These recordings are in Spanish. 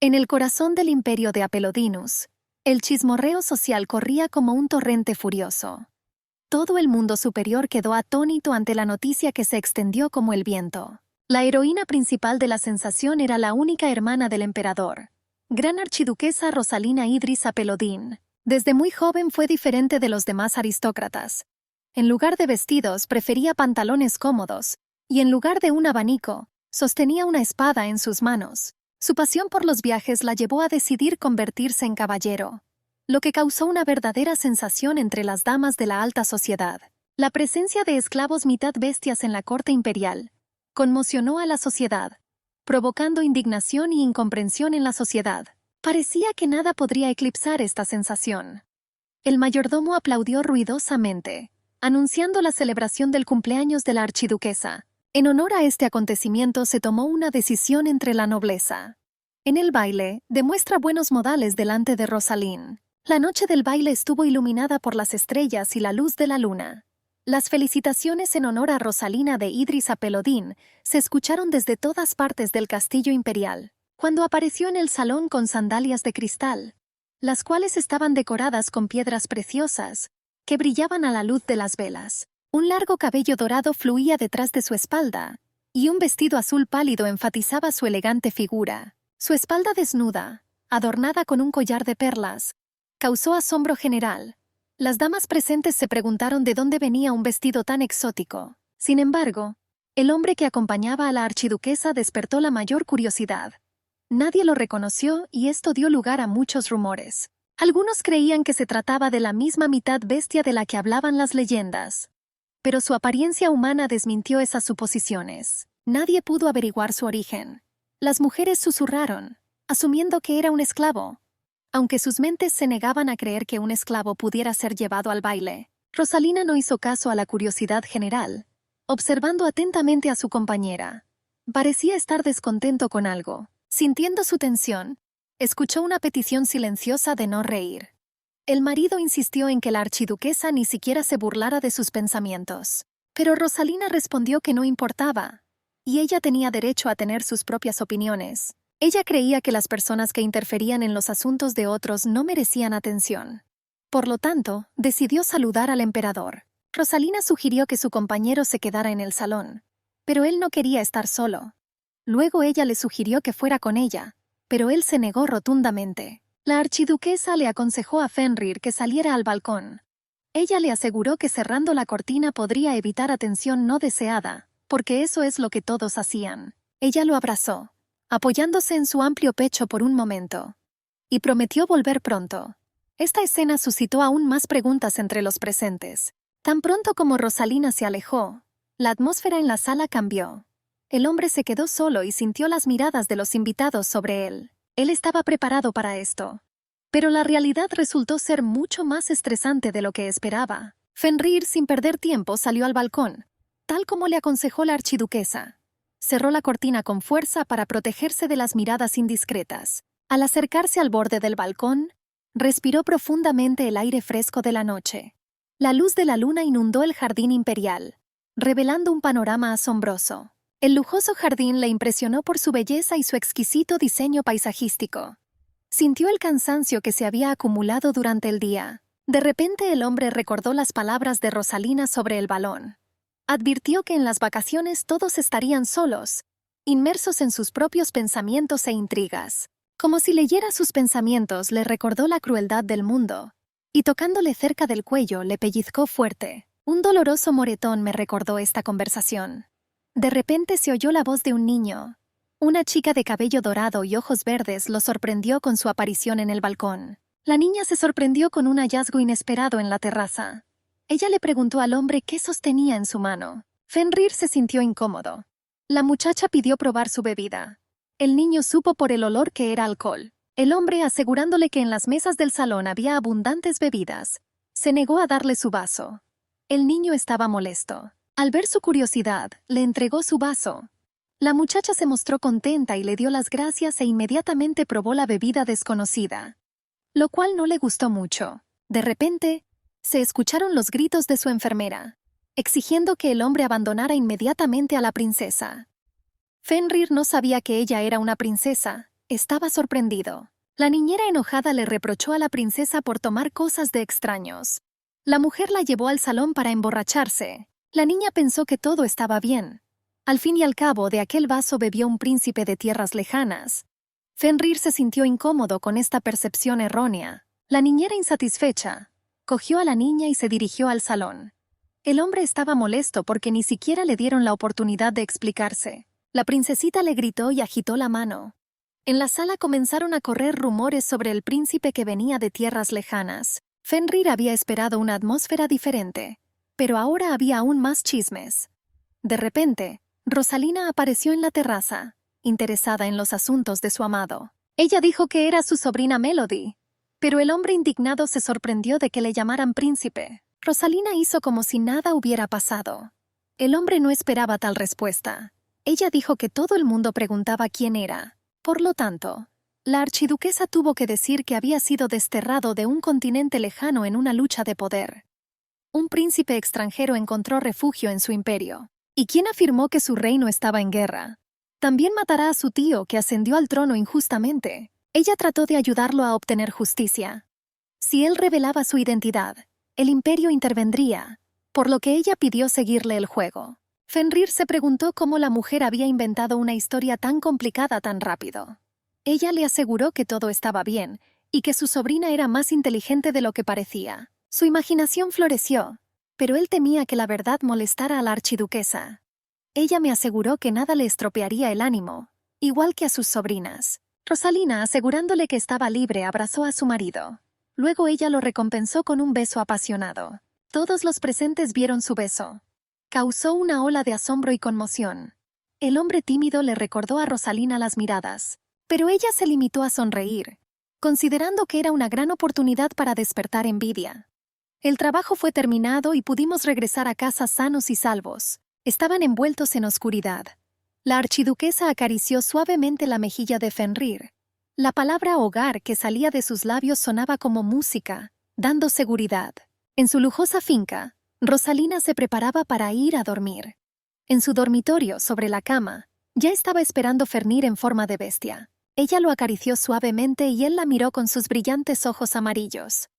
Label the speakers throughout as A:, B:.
A: En el corazón del imperio de Apelodinus, el chismorreo social corría como un torrente furioso. Todo el mundo superior quedó atónito ante la noticia que se extendió como el viento. La heroína principal de la sensación era la única hermana del emperador, gran archiduquesa Rosalina Idris Apelodin. Desde muy joven fue diferente de los demás aristócratas. En lugar de vestidos, prefería pantalones cómodos, y en lugar de un abanico, sostenía una espada en sus manos. Su pasión por los viajes la llevó a decidir convertirse en caballero, lo que causó una verdadera sensación entre las damas de la alta sociedad. La presencia de esclavos mitad bestias en la corte imperial conmocionó a la sociedad, provocando indignación y incomprensión en la sociedad. Parecía que nada podría eclipsar esta sensación. El mayordomo aplaudió ruidosamente, anunciando la celebración del cumpleaños de la archiduquesa. En honor a este acontecimiento se tomó una decisión entre la nobleza. En el baile, demuestra buenos modales delante de Rosalín. La noche del baile estuvo iluminada por las estrellas y la luz de la luna. Las felicitaciones en honor a Rosalina de Idris Apelodin se escucharon desde todas partes del castillo imperial, cuando apareció en el salón con sandalias de cristal, las cuales estaban decoradas con piedras preciosas, que brillaban a la luz de las velas. Un largo cabello dorado fluía detrás de su espalda, y un vestido azul pálido enfatizaba su elegante figura. Su espalda desnuda, adornada con un collar de perlas, causó asombro general. Las damas presentes se preguntaron de dónde venía un vestido tan exótico. Sin embargo, el hombre que acompañaba a la archiduquesa despertó la mayor curiosidad. Nadie lo reconoció y esto dio lugar a muchos rumores. Algunos creían que se trataba de la misma mitad bestia de la que hablaban las leyendas, pero su apariencia humana desmintió esas suposiciones. Nadie pudo averiguar su origen. Las mujeres susurraron, asumiendo que era un esclavo, aunque sus mentes se negaban a creer que un esclavo pudiera ser llevado al baile. Rosalina no hizo caso a la curiosidad general, observando atentamente a su compañera. Parecía estar descontento con algo. Sintiendo su tensión, escuchó una petición silenciosa de no reír. El marido insistió en que la archiduquesa ni siquiera se burlara de sus pensamientos. Pero Rosalina respondió que no importaba, y ella tenía derecho a tener sus propias opiniones. Ella creía que las personas que interferían en los asuntos de otros no merecían atención. Por lo tanto, decidió saludar al emperador. Rosalina sugirió que su compañero se quedara en el salón, pero él no quería estar solo. Luego ella le sugirió que fuera con ella, pero él se negó rotundamente. La archiduquesa le aconsejó a Fenrir que saliera al balcón. Ella le aseguró que cerrando la cortina podría evitar atención no deseada, porque eso es lo que todos hacían. Ella lo abrazó, apoyándose en su amplio pecho por un momento, y prometió volver pronto. Esta escena suscitó aún más preguntas entre los presentes. Tan pronto como Rosalina se alejó, la atmósfera en la sala cambió. El hombre se quedó solo y sintió las miradas de los invitados sobre él. Él estaba preparado para esto. Pero la realidad resultó ser mucho más estresante de lo que esperaba. Fenrir, sin perder tiempo, salió al balcón, tal como le aconsejó la archiduquesa. Cerró la cortina con fuerza para protegerse de las miradas indiscretas. Al acercarse al borde del balcón, respiró profundamente el aire fresco de la noche. La luz de la luna inundó el jardín imperial, revelando un panorama asombroso. El lujoso jardín le impresionó por su belleza y su exquisito diseño paisajístico. Sintió el cansancio que se había acumulado durante el día. De repente el hombre recordó las palabras de Rosalina sobre el balón. Advirtió que en las vacaciones todos estarían solos, inmersos en sus propios pensamientos e intrigas. Como si leyera sus pensamientos, le recordó la crueldad del mundo, y tocándole cerca del cuello le pellizcó fuerte. Un doloroso moretón me recordó esta conversación. De repente se oyó la voz de un niño. Una chica de cabello dorado y ojos verdes lo sorprendió con su aparición en el balcón. La niña se sorprendió con un hallazgo inesperado en la terraza. Ella le preguntó al hombre qué sostenía en su mano. Fenrir se sintió incómodo. La muchacha pidió probar su bebida. El niño supo por el olor que era alcohol. El hombre, asegurándole que en las mesas del salón había abundantes bebidas, se negó a darle su vaso. El niño estaba molesto. Al ver su curiosidad, le entregó su vaso. La muchacha se mostró contenta y le dio las gracias e inmediatamente probó la bebida desconocida, lo cual no le gustó mucho. De repente, se escucharon los gritos de su enfermera, exigiendo que el hombre abandonara inmediatamente a la princesa. Fenrir no sabía que ella era una princesa. estaba sorprendido. La niñera enojada le reprochó a la princesa por tomar cosas de extraños. La mujer la llevó al salón para emborracharse. La niña pensó que todo estaba bien. Al fin y al cabo, de aquel vaso bebió un príncipe de tierras lejanas. Fenrir se sintió incómodo con esta percepción errónea. La niñera, insatisfecha, cogió a la niña y se dirigió al salón. El hombre estaba molesto porque ni siquiera le dieron la oportunidad de explicarse. La princesita le gritó y agitó la mano. En la sala comenzaron a correr rumores sobre el príncipe que venía de tierras lejanas. Fenrir había esperado una atmósfera diferente, pero ahora había aún más chismes. De repente, Rosalina apareció en la terraza, interesada en los asuntos de su amado. Ella dijo que era su sobrina Melody, pero el hombre indignado se sorprendió de que le llamaran príncipe. Rosalina hizo como si nada hubiera pasado. El hombre no esperaba tal respuesta. Ella dijo que todo el mundo preguntaba quién era. Por lo tanto, la archiduquesa tuvo que decir que había sido desterrado de un continente lejano en una lucha de poder. Un príncipe extranjero encontró refugio en su imperio. ¿Y quién afirmó que su reino estaba en guerra? También matará a su tío que ascendió al trono injustamente. Ella trató de ayudarlo a obtener justicia. Si él revelaba su identidad, el imperio intervendría, por lo que ella pidió seguirle el juego. Fenrir se preguntó cómo la mujer había inventado una historia tan complicada tan rápido. Ella le aseguró que todo estaba bien y que su sobrina era más inteligente de lo que parecía. Su imaginación floreció, pero él temía que la verdad molestara a la archiduquesa. Ella me aseguró que nada le estropearía el ánimo, igual que a sus sobrinas. Rosalina, asegurándole que estaba libre, abrazó a su marido. Luego ella lo recompensó con un beso apasionado. Todos los presentes vieron su beso. Causó una ola de asombro y conmoción. El hombre tímido le recordó a Rosalina las miradas, pero ella se limitó a sonreír, considerando que era una gran oportunidad para despertar envidia. El trabajo fue terminado y pudimos regresar a casa sanos y salvos. Estaban envueltos en oscuridad. La archiduquesa acarició suavemente la mejilla de Fenrir. La palabra hogar que salía de sus labios sonaba como música, dando seguridad. En su lujosa finca, Rosalina se preparaba para ir a dormir. En su dormitorio, sobre la cama, ya estaba esperando Fenrir en forma de bestia. Ella lo acarició suavemente y él la miró con sus brillantes ojos amarillos.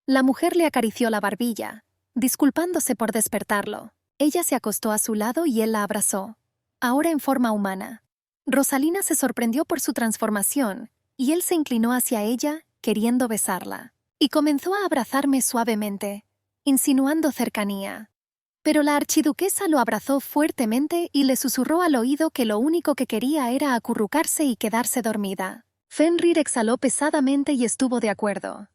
A: La mujer le acarició la barbilla, disculpándose por despertarlo. Ella se acostó a su lado y él la abrazó, ahora en forma humana. Rosalina se sorprendió por su transformación, y él se inclinó hacia ella, queriendo besarla. Y comenzó a abrazarme suavemente, insinuando cercanía. Pero la archiduquesa lo abrazó fuertemente y le susurró al oído que lo único que quería era acurrucarse y quedarse dormida. Fenrir exhaló pesadamente y estuvo de acuerdo.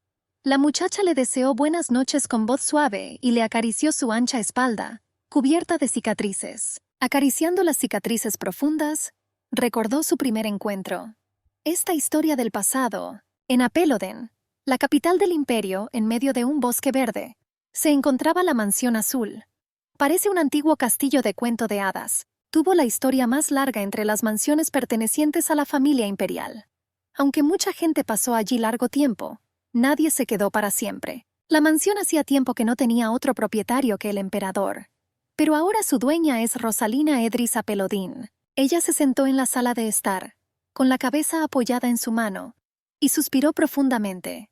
A: La muchacha le deseó buenas noches con voz suave y le acarició su ancha espalda, cubierta de cicatrices. Acariciando las cicatrices profundas, recordó su primer encuentro. Esta historia del pasado, en Apelloden, la capital del imperio, en medio de un bosque verde, se encontraba la Mansión Azul. Parece un antiguo castillo de cuento de hadas. Tuvo la historia más larga entre las mansiones pertenecientes a la familia imperial. Aunque mucha gente pasó allí largo tiempo, nadie se quedó para siempre. La mansión hacía tiempo que no tenía otro propietario que el emperador. Pero ahora su dueña es Rosalina Edris Apelodin. Ella se sentó en la sala de estar, con la cabeza apoyada en su mano, y suspiró profundamente.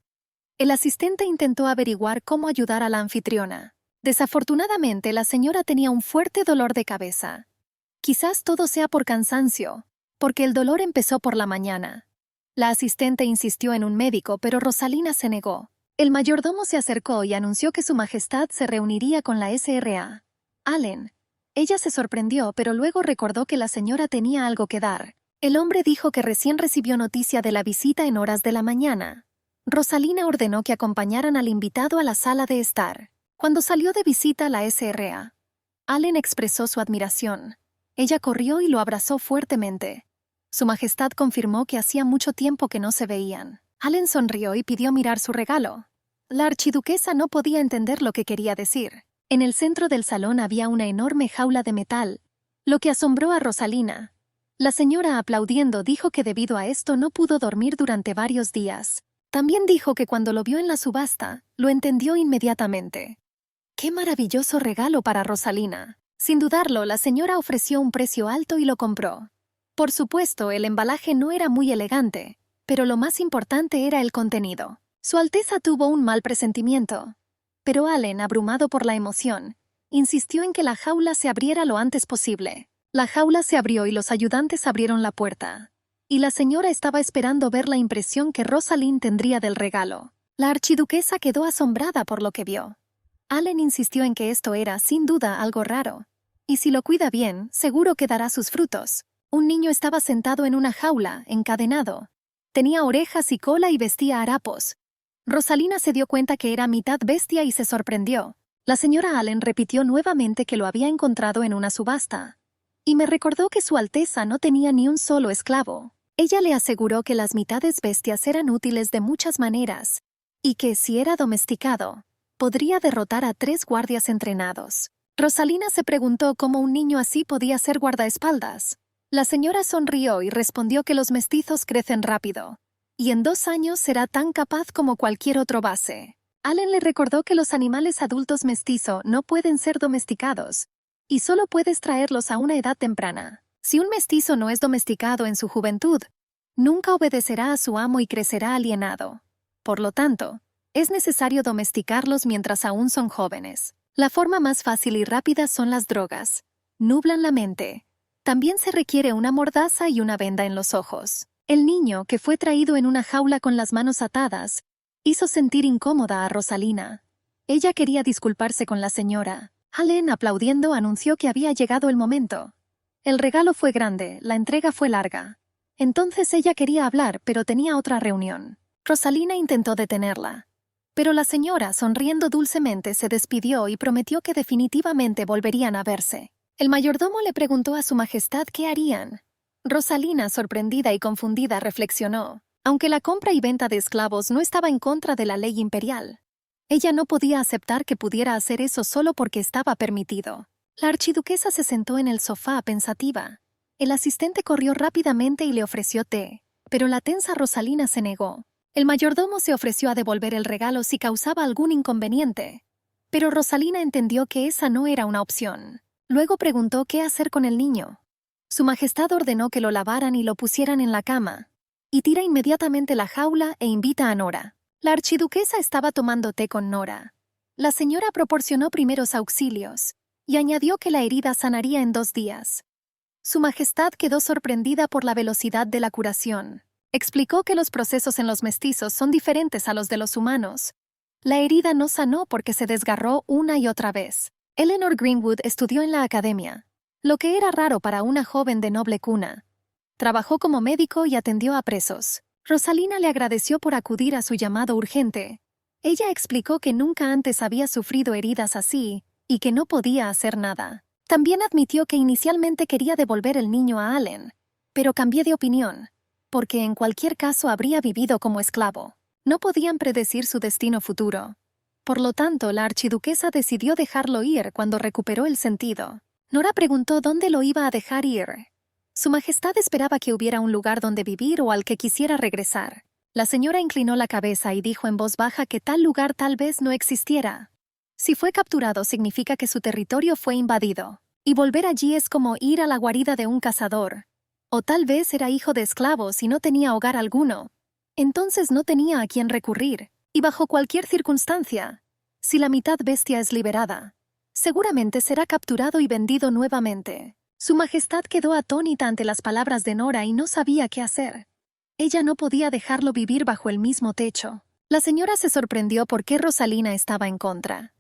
A: El asistente intentó averiguar cómo ayudar a la anfitriona. Desafortunadamente, la señora tenía un fuerte dolor de cabeza. Quizás todo sea por cansancio, porque el dolor empezó por la mañana. La asistente insistió en un médico, pero Rosalina se negó. El mayordomo se acercó y anunció que su majestad se reuniría con la SRA. Allen. Ella se sorprendió, pero luego recordó que la señora tenía algo que dar. El hombre dijo que recién recibió noticia de la visita en horas de la mañana. Rosalina ordenó que acompañaran al invitado a la sala de estar. Cuando salió de visita la SRA, Allen expresó su admiración. Ella corrió y lo abrazó fuertemente. Su majestad confirmó que hacía mucho tiempo que no se veían. Allen sonrió y pidió mirar su regalo. La archiduquesa no podía entender lo que quería decir. En el centro del salón había una enorme jaula de metal, lo que asombró a Rosalina. La señora, aplaudiendo, dijo que debido a esto no pudo dormir durante varios días. También dijo que cuando lo vio en la subasta, lo entendió inmediatamente. ¡Qué maravilloso regalo para Rosalina! Sin dudarlo, la señora ofreció un precio alto y lo compró. Por supuesto, el embalaje no era muy elegante, pero lo más importante era el contenido. Su Alteza tuvo un mal presentimiento, pero Allen, abrumado por la emoción, insistió en que la jaula se abriera lo antes posible. La jaula se abrió y los ayudantes abrieron la puerta, y la señora estaba esperando ver la impresión que Rosalind tendría del regalo. La archiduquesa quedó asombrada por lo que vio. Allen insistió en que esto era, sin duda, algo raro, y si lo cuida bien, seguro que dará sus frutos. Un niño estaba sentado en una jaula, encadenado. Tenía orejas y cola y vestía harapos. Rosalina se dio cuenta que era mitad bestia y se sorprendió. La señora Allen repitió nuevamente que lo había encontrado en una subasta. Y me recordó que Su Alteza no tenía ni un solo esclavo. Ella le aseguró que las mitades bestias eran útiles de muchas maneras, y que, si era domesticado, podría derrotar a 3 guardias entrenados. Rosalina se preguntó cómo un niño así podía ser guardaespaldas. La señora sonrió y respondió que los mestizos crecen rápido, y en 2 años será tan capaz como cualquier otro base. Allen le recordó que los animales adultos mestizo no pueden ser domesticados, y solo puedes traerlos a una edad temprana. Si un mestizo no es domesticado en su juventud, nunca obedecerá a su amo y crecerá alienado. Por lo tanto, es necesario domesticarlos mientras aún son jóvenes. La forma más fácil y rápida son las drogas. Nublan la mente. También se requiere una mordaza y una venda en los ojos. El niño, que fue traído en una jaula con las manos atadas, hizo sentir incómoda a Rosalina. Ella quería disculparse con la señora. Allen, aplaudiendo, anunció que había llegado el momento. El regalo fue grande, la entrega fue larga. Entonces ella quería hablar, pero tenía otra reunión. Rosalina intentó detenerla, pero la señora, sonriendo dulcemente, se despidió y prometió que definitivamente volverían a verse. El mayordomo le preguntó a su majestad qué harían. Rosalina, sorprendida y confundida, reflexionó. Aunque la compra y venta de esclavos no estaba en contra de la ley imperial, ella no podía aceptar que pudiera hacer eso solo porque estaba permitido. La archiduquesa se sentó en el sofá pensativa. El asistente corrió rápidamente y le ofreció té, pero la tensa Rosalina se negó. El mayordomo se ofreció a devolver el regalo si causaba algún inconveniente, pero Rosalina entendió que esa no era una opción. Luego preguntó qué hacer con el niño. Su majestad ordenó que lo lavaran y lo pusieran en la cama, y tira inmediatamente la jaula e invita a Nora. La archiduquesa estaba tomando té con Nora. La señora proporcionó primeros auxilios y añadió que la herida sanaría en 2 días. Su majestad quedó sorprendida por la velocidad de la curación. Explicó que los procesos en los mestizos son diferentes a los de los humanos. La herida no sanó porque se desgarró una y otra vez. Eleanor Greenwood estudió en la academia, lo que era raro para una joven de noble cuna. Trabajó como médico y atendió a presos. Rosalina le agradeció por acudir a su llamado urgente. Ella explicó que nunca antes había sufrido heridas así y que no podía hacer nada. También admitió que inicialmente quería devolver el niño a Allen, pero cambié de opinión, porque en cualquier caso habría vivido como esclavo. No podían predecir su destino futuro. Por lo tanto, la archiduquesa decidió dejarlo ir cuando recuperó el sentido. Nora preguntó dónde lo iba a dejar ir. Su majestad esperaba que hubiera un lugar donde vivir o al que quisiera regresar. La señora inclinó la cabeza y dijo en voz baja que tal lugar tal vez no existiera. Si fue capturado significa que su territorio fue invadido, y volver allí es como ir a la guarida de un cazador. O tal vez era hijo de esclavos y no tenía hogar alguno. Entonces no tenía a quién recurrir, y bajo cualquier circunstancia, si la mitad bestia es liberada, seguramente será capturado y vendido nuevamente. Su majestad quedó atónita ante las palabras de Nora y no sabía qué hacer. Ella no podía dejarlo vivir bajo el mismo techo. La señora se sorprendió por qué Rosalina estaba en contra.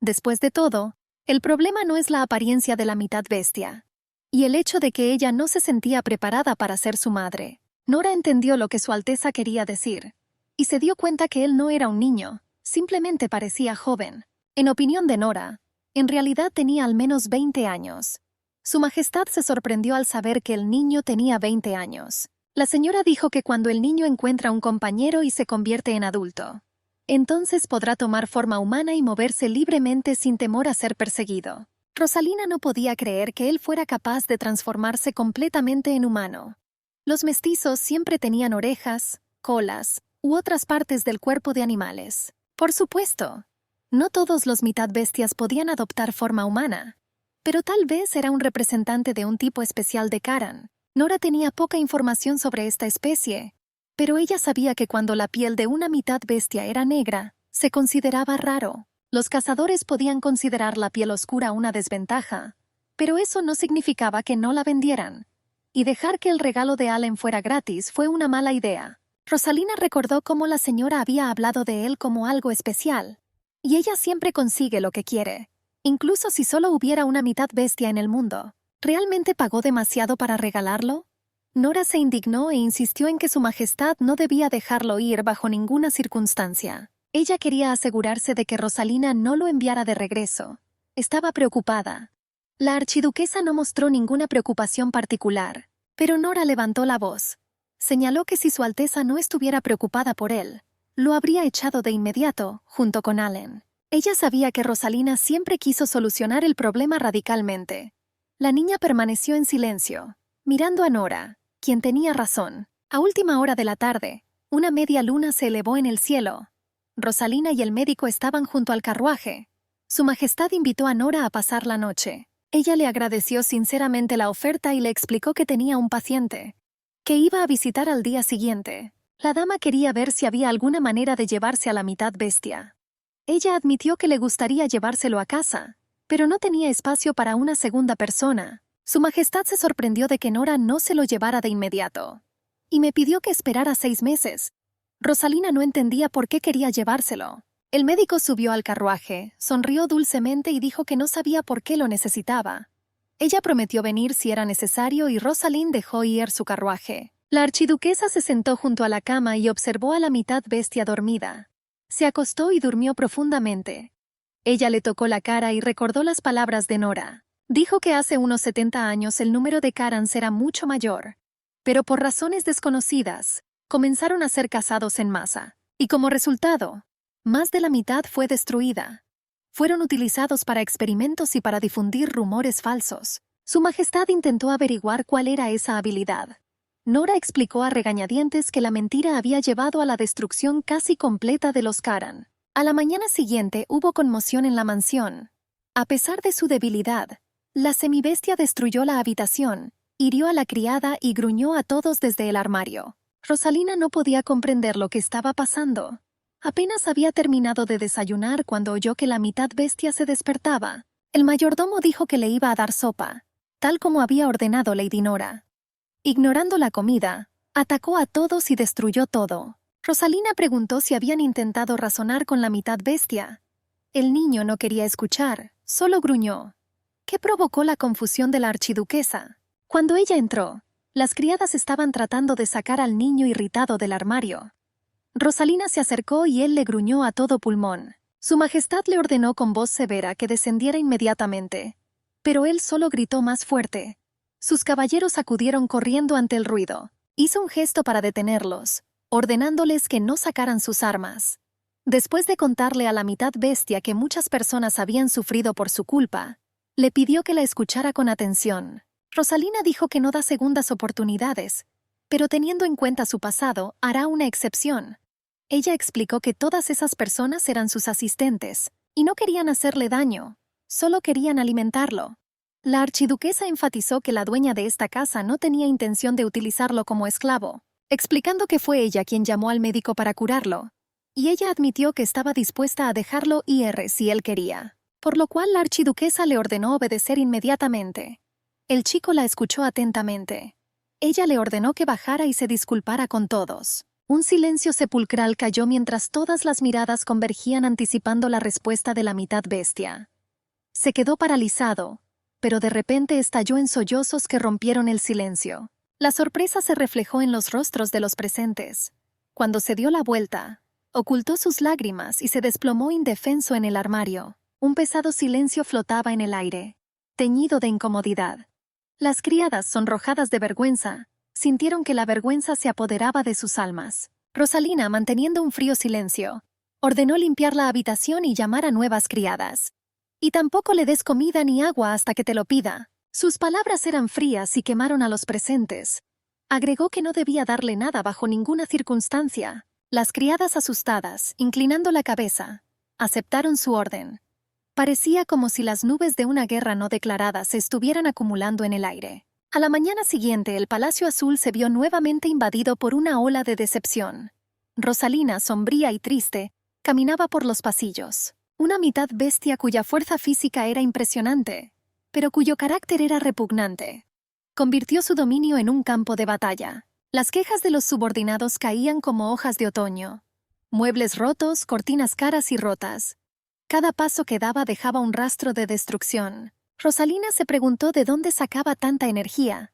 A: Después de todo, el problema no es la apariencia de la mitad bestia, y el hecho de que ella no se sentía preparada para ser su madre. Nora entendió lo que Su Alteza quería decir, y se dio cuenta que él no era un niño, simplemente parecía joven. En opinión de Nora, en realidad tenía al menos 20 años. Su majestad se sorprendió al saber que el niño tenía 20 años. La señora dijo que cuando el niño encuentra un compañero y se convierte en adulto, entonces podrá tomar forma humana y moverse libremente sin temor a ser perseguido. Rosalina no podía creer que él fuera capaz de transformarse completamente en humano. Los mestizos siempre tenían orejas, colas u otras partes del cuerpo de animales. Por supuesto, no todos los mitad bestias podían adoptar forma humana, pero tal vez era un representante de un tipo especial de Karan. Nora tenía poca información sobre esta especie, Pero ella sabía que cuando la piel de una mitad bestia era negra, se consideraba raro. Los cazadores podían considerar la piel oscura una desventaja, pero eso no significaba que no la vendieran. Y dejar que el regalo de Allen fuera gratis fue una mala idea. Rosalina recordó cómo la señora había hablado de él como algo especial. Y ella siempre consigue lo que quiere, incluso si solo hubiera una mitad bestia en el mundo. ¿Realmente pagó demasiado para regalarlo? Nora se indignó e insistió en que su majestad no debía dejarlo ir bajo ninguna circunstancia. Ella quería asegurarse de que Rosalina no lo enviara de regreso. Estaba preocupada. La archiduquesa no mostró ninguna preocupación particular, pero Nora levantó la voz. Señaló que si Su Alteza no estuviera preocupada por él, lo habría echado de inmediato, junto con Allen. Ella sabía que Rosalina siempre quiso solucionar el problema radicalmente. La niña permaneció en silencio, mirando a Nora, quien tenía razón. A última hora de la tarde, una media luna se elevó en el cielo. Rosalina y el médico estaban junto al carruaje. Su Majestad invitó a Nora a pasar la noche. Ella le agradeció sinceramente la oferta y le explicó que tenía un paciente, que iba a visitar al día siguiente. La dama quería ver si había alguna manera de llevarse a la mitad bestia. Ella admitió que le gustaría llevárselo a casa, pero no tenía espacio para una segunda persona. Su Majestad se sorprendió de que Nora no se lo llevara de inmediato, y me pidió que esperara 6 meses. Rosalina no entendía por qué quería llevárselo. El médico subió al carruaje, sonrió dulcemente y dijo que no sabía por qué lo necesitaba. Ella prometió venir si era necesario y Rosalind dejó ir su carruaje. La archiduquesa se sentó junto a la cama y observó a la mitad bestia dormida. Se acostó y durmió profundamente. Ella le tocó la cara y recordó las palabras de Nora. Dijo que hace unos 70 años el número de Karans era mucho mayor, pero por razones desconocidas, comenzaron a ser cazados en masa, y como resultado, más de la mitad fue destruida. Fueron utilizados para experimentos y para difundir rumores falsos. Su Majestad intentó averiguar cuál era esa habilidad. Nora explicó a regañadientes que la mentira había llevado a la destrucción casi completa de los Karan. A la mañana siguiente hubo conmoción en la mansión. A pesar de su debilidad, la semibestia destruyó la habitación, hirió a la criada y gruñó a todos desde el armario. Rosalina no podía comprender lo que estaba pasando. Apenas había terminado de desayunar cuando oyó que la mitad bestia se despertaba. El mayordomo dijo que le iba a dar sopa, tal como había ordenado Lady Nora. Ignorando la comida, atacó a todos y destruyó todo. Rosalina preguntó si habían intentado razonar con la mitad bestia. El niño no quería escuchar, solo gruñó. ¿Qué provocó la confusión de la archiduquesa? Cuando ella entró, las criadas estaban tratando de sacar al niño irritado del armario. Rosalina se acercó y él le gruñó a todo pulmón. Su Majestad le ordenó con voz severa que descendiera inmediatamente, pero él solo gritó más fuerte. Sus caballeros acudieron corriendo ante el ruido. Hizo un gesto para detenerlos, ordenándoles que no sacaran sus armas. Después de contarle a la mitad bestia que muchas personas habían sufrido por su culpa, le pidió que la escuchara con atención. Rosalina dijo que no da segundas oportunidades, pero teniendo en cuenta su pasado, hará una excepción. Ella explicó que todas esas personas eran sus asistentes, y no querían hacerle daño, solo querían alimentarlo. La archiduquesa enfatizó que la dueña de esta casa no tenía intención de utilizarlo como esclavo, explicando que fue ella quien llamó al médico para curarlo, y ella admitió que estaba dispuesta a dejarlo ir si él quería, por lo cual la archiduquesa le ordenó obedecer inmediatamente. El chico la escuchó atentamente. Ella le ordenó que bajara y se disculpara con todos. Un silencio sepulcral cayó mientras todas las miradas convergían anticipando la respuesta de la mitad bestia. Se quedó paralizado, pero de repente estalló en sollozos que rompieron el silencio. La sorpresa se reflejó en los rostros de los presentes. Cuando se dio la vuelta, ocultó sus lágrimas y se desplomó indefenso en el armario. Un pesado silencio flotaba en el aire, teñido de incomodidad. Las criadas, sonrojadas de vergüenza, sintieron que la vergüenza se apoderaba de sus almas. Rosalina, manteniendo un frío silencio, ordenó limpiar la habitación y llamar a nuevas criadas. Y tampoco le des comida ni agua hasta que te lo pida. Sus palabras eran frías y quemaron a los presentes. Agregó que no debía darle nada bajo ninguna circunstancia. Las criadas, asustadas, inclinando la cabeza, aceptaron su orden. Parecía como si las nubes de una guerra no declarada se estuvieran acumulando en el aire. A la mañana siguiente, el Palacio Azul se vio nuevamente invadido por una ola de decepción. Rosalina, sombría y triste, caminaba por los pasillos. Una mitad bestia cuya fuerza física era impresionante, pero cuyo carácter era repugnante. Convirtió su dominio en un campo de batalla. Las quejas de los subordinados caían como hojas de otoño. Muebles rotos, cortinas caras y rotas. Cada paso que daba dejaba un rastro de destrucción. Rosalina se preguntó de dónde sacaba tanta energía.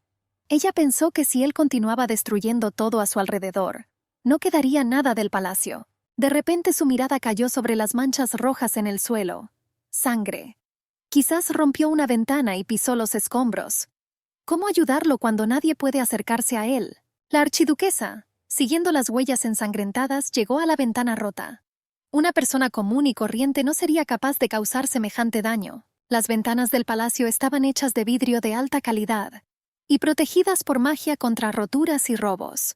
A: Ella pensó que si él continuaba destruyendo todo a su alrededor, no quedaría nada del palacio. De repente su mirada cayó sobre las manchas rojas en el suelo. Sangre. Quizás rompió una ventana y pisó los escombros. ¿Cómo ayudarlo cuando nadie puede acercarse a él? La archiduquesa, siguiendo las huellas ensangrentadas, llegó a la ventana rota. Una persona común y corriente no sería capaz de causar semejante daño. Las ventanas del palacio estaban hechas de vidrio de alta calidad y protegidas por magia contra roturas y robos.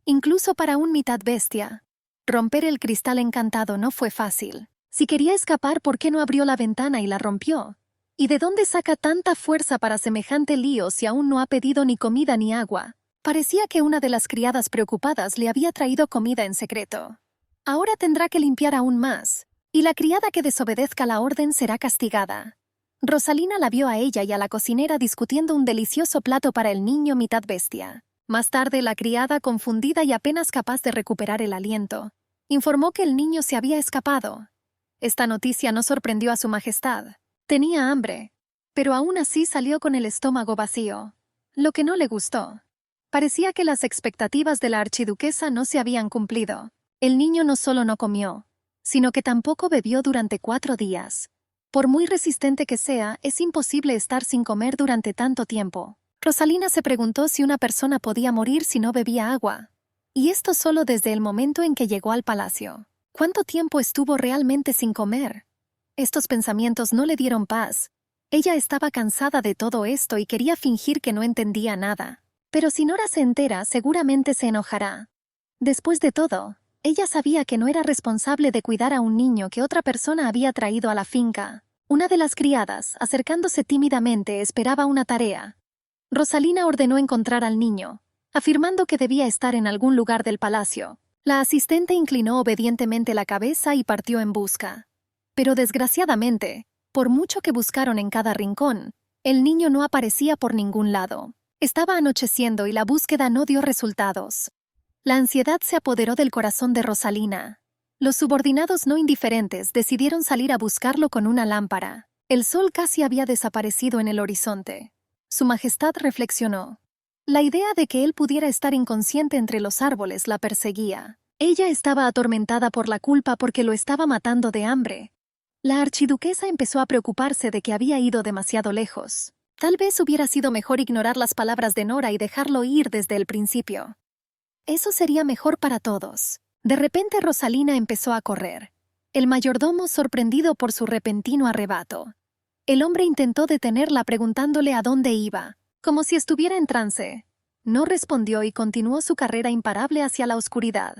A: Incluso para un mitad bestia, romper el cristal encantado no fue fácil. Si quería escapar, ¿por qué no abrió la ventana y la rompió? ¿Y de dónde saca tanta fuerza para semejante lío si aún no ha pedido ni comida ni agua? Parecía que una de las criadas preocupadas le había traído comida en secreto. Ahora tendrá que limpiar aún más, y la criada que desobedezca la orden será castigada. Rosalina la vio a ella y a la cocinera discutiendo un delicioso plato para el niño mitad bestia. Más tarde, la criada, confundida y apenas capaz de recuperar el aliento, informó que el niño se había escapado. Esta noticia no sorprendió a su majestad. Tenía hambre, pero aún así salió con el estómago vacío, lo que no le gustó. Parecía que las expectativas de la archiduquesa no se habían cumplido. El niño no solo no comió, sino que tampoco bebió durante 4 días. Por muy resistente que sea, es imposible estar sin comer durante tanto tiempo. Rosalina se preguntó si una persona podía morir si no bebía agua. Y esto solo desde el momento en que llegó al palacio. ¿Cuánto tiempo estuvo realmente sin comer? Estos pensamientos no le dieron paz. Ella estaba cansada de todo esto y quería fingir que no entendía nada. Pero si Nora se entera, seguramente se enojará. Después de todo, ella sabía que no era responsable de cuidar a un niño que otra persona había traído a la finca. Una de las criadas, acercándose tímidamente, esperaba una tarea. Rosalina ordenó encontrar al niño, afirmando que debía estar en algún lugar del palacio. La asistente inclinó obedientemente la cabeza y partió en busca. Pero desgraciadamente, por mucho que buscaron en cada rincón, el niño no aparecía por ningún lado. Estaba anocheciendo y la búsqueda no dio resultados. La ansiedad se apoderó del corazón de Rosalina. Los subordinados no indiferentes decidieron salir a buscarlo con una lámpara. El sol casi había desaparecido en el horizonte. Su Majestad reflexionó. La idea de que él pudiera estar inconsciente entre los árboles la perseguía. Ella estaba atormentada por la culpa porque lo estaba matando de hambre. La archiduquesa empezó a preocuparse de que había ido demasiado lejos. Tal vez hubiera sido mejor ignorar las palabras de Nora y dejarlo ir desde el principio. Eso sería mejor para todos. De repente Rosalina empezó a correr. El mayordomo, sorprendido por su repentino arrebato. El hombre intentó detenerla preguntándole a dónde iba, como si estuviera en trance. No respondió y continuó su carrera imparable hacia la oscuridad.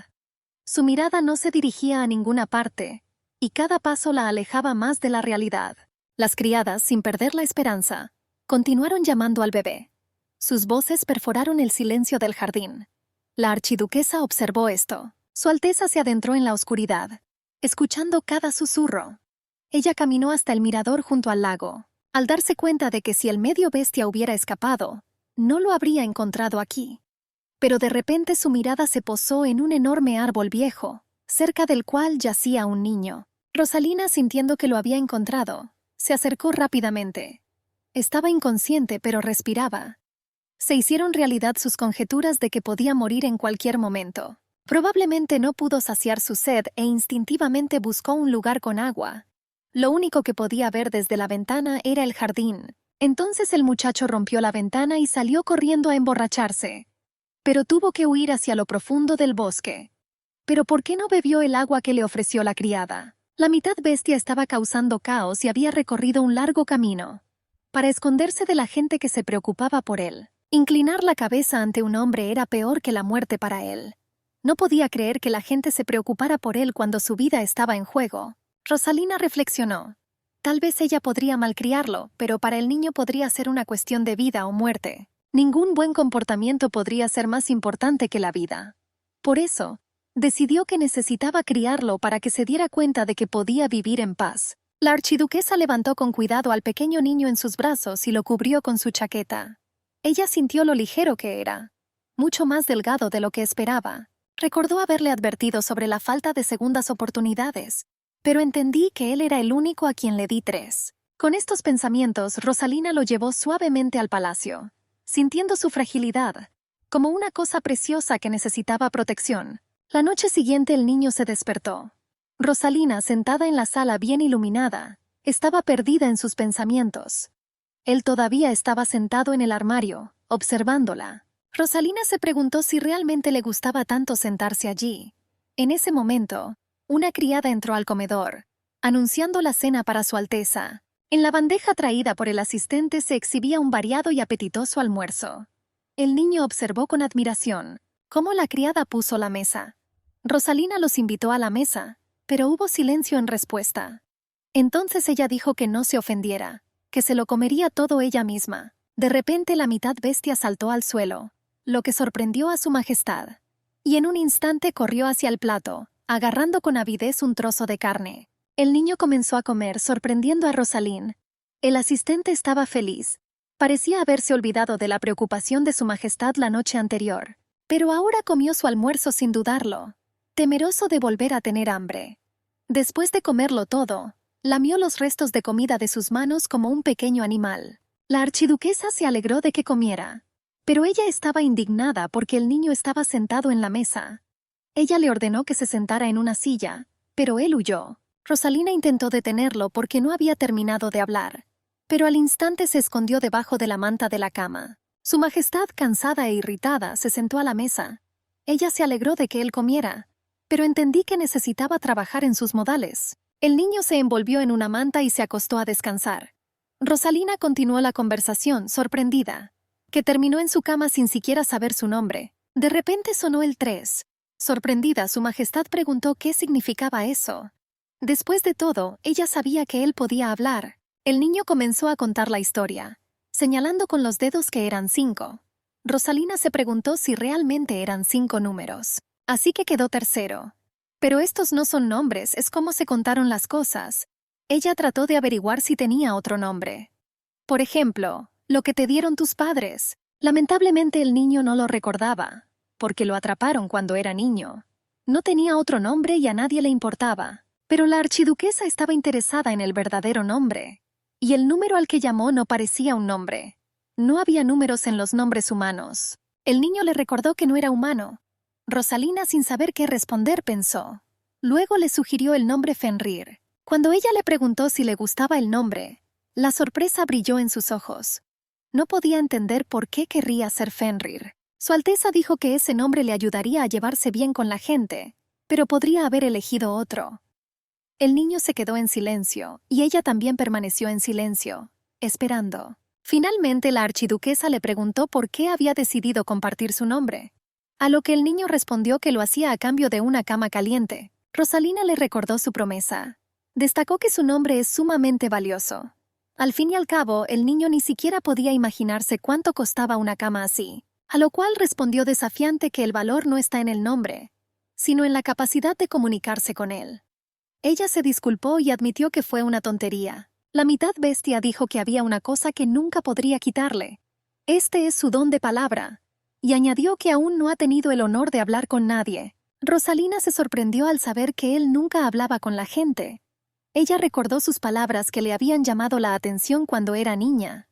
A: Su mirada no se dirigía a ninguna parte, y cada paso la alejaba más de la realidad. Las criadas, sin perder la esperanza, continuaron llamando al bebé. Sus voces perforaron el silencio del jardín. La archiduquesa observó esto. Su Alteza se adentró en la oscuridad, escuchando cada susurro. Ella caminó hasta el mirador junto al lago, al darse cuenta de que si el medio bestia hubiera escapado, no lo habría encontrado aquí. Pero de repente su mirada se posó en un enorme árbol viejo, cerca del cual yacía un niño. Rosalina, sintiendo que lo había encontrado, se acercó rápidamente. Estaba inconsciente, pero respiraba. Se hicieron realidad sus conjeturas de que podía morir en cualquier momento. Probablemente no pudo saciar su sed e instintivamente buscó un lugar con agua. Lo único que podía ver desde la ventana era el jardín. Entonces el muchacho rompió la ventana y salió corriendo a emborracharse. Pero tuvo que huir hacia lo profundo del bosque. ¿Pero por qué no bebió el agua que le ofreció la criada? La mitad bestia estaba causando caos y había recorrido un largo camino para esconderse de la gente que se preocupaba por él. Inclinar la cabeza ante un hombre era peor que la muerte para él. No podía creer que la gente se preocupara por él cuando su vida estaba en juego. Rosalina reflexionó. Tal vez ella podría malcriarlo, pero para el niño podría ser una cuestión de vida o muerte. Ningún buen comportamiento podría ser más importante que la vida. Por eso, decidió que necesitaba criarlo para que se diera cuenta de que podía vivir en paz. La archiduquesa levantó con cuidado al pequeño niño en sus brazos y lo cubrió con su chaqueta. Ella sintió lo ligero que era, mucho más delgado de lo que esperaba. Recordó haberle advertido sobre la falta de segundas oportunidades, pero entendí que él era el único a quien le di 3. Con estos pensamientos, Rosalina lo llevó suavemente al palacio, sintiendo su fragilidad, como una cosa preciosa que necesitaba protección. La noche siguiente el niño se despertó. Rosalina, sentada en la sala bien iluminada, estaba perdida en sus pensamientos. Él todavía estaba sentado en el armario, observándola. Rosalina se preguntó si realmente le gustaba tanto sentarse allí. En ese momento, una criada entró al comedor, anunciando la cena para Su Alteza. En la bandeja traída por el asistente se exhibía un variado y apetitoso almuerzo. El niño observó con admiración cómo la criada puso la mesa. Rosalina los invitó a la mesa, pero hubo silencio en respuesta. Entonces ella dijo que no se ofendiera, que se lo comería todo ella misma. De repente la mitad bestia saltó al suelo, lo que sorprendió a su majestad, y en un instante corrió hacia el plato, agarrando con avidez un trozo de carne. El niño comenzó a comer, sorprendiendo a Rosalín. El asistente estaba feliz. Parecía haberse olvidado de la preocupación de su majestad la noche anterior, pero ahora comió su almuerzo sin dudarlo, temeroso de volver a tener hambre. Después de comerlo todo, lamió los restos de comida de sus manos como un pequeño animal. La archiduquesa se alegró de que comiera, pero ella estaba indignada porque el niño estaba sentado en la mesa. Ella le ordenó que se sentara en una silla, pero él huyó. Rosalina intentó detenerlo porque no había terminado de hablar, pero al instante se escondió debajo de la manta de la cama. Su majestad, cansada e irritada, se sentó a la mesa. Ella se alegró de que él comiera, pero entendí que necesitaba trabajar en sus modales. El niño se envolvió en una manta y se acostó a descansar. Rosalina continuó la conversación, sorprendida, que terminó en su cama sin siquiera saber su nombre. De repente sonó el 3. Sorprendida, su majestad preguntó qué significaba eso. Después de todo, ella sabía que él podía hablar. El niño comenzó a contar la historia, señalando con los dedos que eran 5. Rosalina se preguntó si realmente eran 5 números. Así que quedó tercero. Pero estos no son nombres, es como se contaron las cosas. Ella trató de averiguar si tenía otro nombre. Por ejemplo, lo que te dieron tus padres. Lamentablemente el niño no lo recordaba, porque lo atraparon cuando era niño. No tenía otro nombre y a nadie le importaba. Pero la archiduquesa estaba interesada en el verdadero nombre, y el número al que llamó no parecía un nombre. No había números en los nombres humanos. El niño le recordó que no era humano. Rosalina, sin saber qué responder, pensó. Luego le sugirió el nombre Fenrir. Cuando ella le preguntó si le gustaba el nombre, la sorpresa brilló en sus ojos. No podía entender por qué querría ser Fenrir. Su Alteza dijo que ese nombre le ayudaría a llevarse bien con la gente, pero podría haber elegido otro. El niño se quedó en silencio, y ella también permaneció en silencio, esperando. Finalmente la archiduquesa le preguntó por qué había decidido compartir su nombre, a lo que el niño respondió que lo hacía a cambio de una cama caliente. Rosalina le recordó su promesa. Destacó que su nombre es sumamente valioso. Al fin y al cabo, el niño ni siquiera podía imaginarse cuánto costaba una cama así, a lo cual respondió desafiante que el valor no está en el nombre, sino en la capacidad de comunicarse con él. Ella se disculpó y admitió que fue una tontería. La mitad bestia dijo que había una cosa que nunca podría quitarle. Este es su don de palabra. Y añadió que aún no ha tenido el honor de hablar con nadie. Rosalina se sorprendió al saber que él nunca hablaba con la gente. Ella recordó sus palabras que le habían llamado la atención cuando era niña,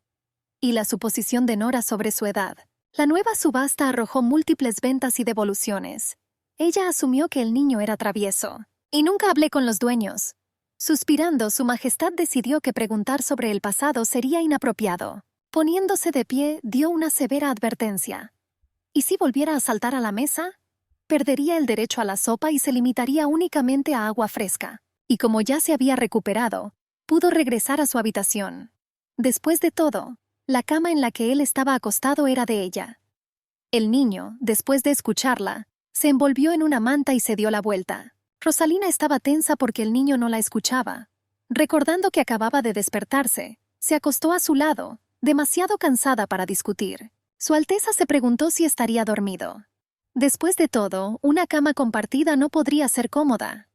A: y la suposición de Nora sobre su edad. La nueva subasta arrojó múltiples ventas y devoluciones. Ella asumió que el niño era travieso. Y nunca hablé con los dueños. Suspirando, su majestad decidió que preguntar sobre el pasado sería inapropiado. Poniéndose de pie, dio una severa advertencia. ¿Y si volviera a saltar a la mesa? Perdería el derecho a la sopa y se limitaría únicamente a agua fresca. Y como ya se había recuperado, pudo regresar a su habitación. Después de todo, la cama en la que él estaba acostado era de ella. El niño, después de escucharla, se envolvió en una manta y se dio la vuelta. Rosalina estaba tensa porque el niño no la escuchaba. Recordando que acababa de despertarse, se acostó a su lado, demasiado cansada para discutir. Su Alteza se preguntó si estaría dormido. Después de todo, una cama compartida no podría ser cómoda.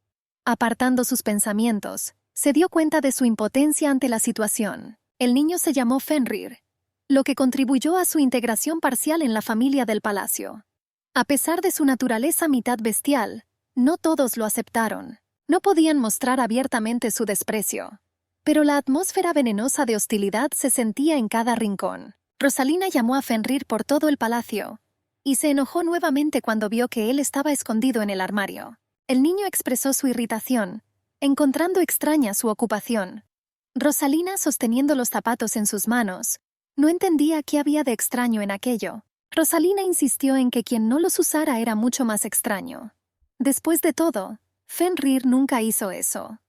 A: Apartando sus pensamientos, se dio cuenta de su impotencia ante la situación. El niño se llamó Fenrir, lo que contribuyó a su integración parcial en la familia del palacio. A pesar de su naturaleza mitad bestial, no todos lo aceptaron. No podían mostrar abiertamente su desprecio. Pero la atmósfera venenosa de hostilidad se sentía en cada rincón. Rosalina llamó a Fenrir por todo el palacio, y se enojó nuevamente cuando vio que él estaba escondido en el armario. El niño expresó su irritación, encontrando extraña su ocupación. Rosalina, sosteniendo los zapatos en sus manos, no entendía qué había de extraño en aquello. Rosalina insistió en que quien no los usara era mucho más extraño. Después de todo, Fenrir nunca hizo eso.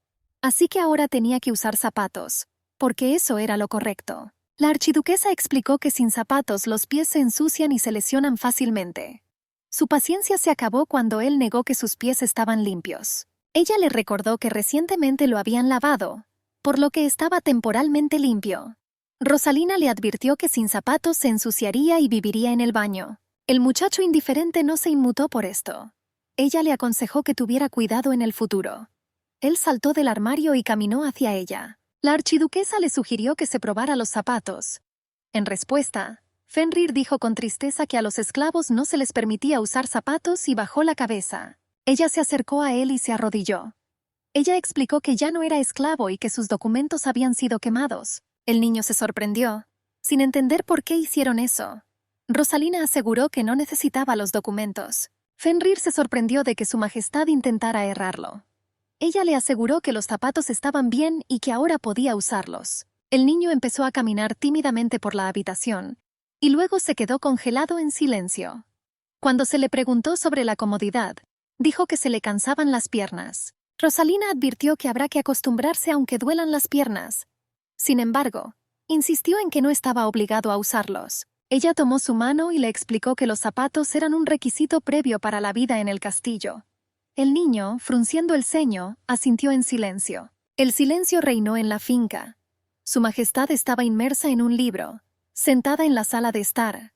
A: Así que ahora tenía que usar zapatos, porque eso era lo correcto. La archiduquesa explicó que sin zapatos los pies se ensucian y se lesionan fácilmente. Su paciencia se acabó cuando él negó que sus pies estaban limpios. Ella le recordó que recientemente lo habían lavado, por lo que estaba temporalmente limpio. Rosalina le advirtió que sin zapatos se ensuciaría y viviría en el baño. El muchacho indiferente no se inmutó por esto. Ella le aconsejó que tuviera cuidado en el futuro. Él saltó del armario y caminó hacia ella. La archiduquesa le sugirió que se probara los zapatos. En respuesta, Fenrir dijo con tristeza que a los esclavos no se les permitía usar zapatos y bajó la cabeza. Ella se acercó a él y se arrodilló. Ella explicó que ya no era esclavo y que sus documentos habían sido quemados. El niño se sorprendió, sin entender por qué hicieron eso. Rosalina aseguró que no necesitaba los documentos. Fenrir se sorprendió de que su majestad intentara errarlo. Ella le aseguró que los zapatos estaban bien y que ahora podía usarlos. El niño empezó a caminar tímidamente por la habitación, y luego se quedó congelado en silencio. Cuando se le preguntó sobre la comodidad, dijo que se le cansaban las piernas. Rosalina advirtió que habrá que acostumbrarse aunque duelan las piernas. Sin embargo, insistió en que no estaba obligado a usarlos. Ella tomó su mano y le explicó que los zapatos eran un requisito previo para la vida en el castillo. El niño, frunciendo el ceño, asintió en silencio. El silencio reinó en la finca. Su majestad estaba inmersa en un libro, sentada en la sala de estar.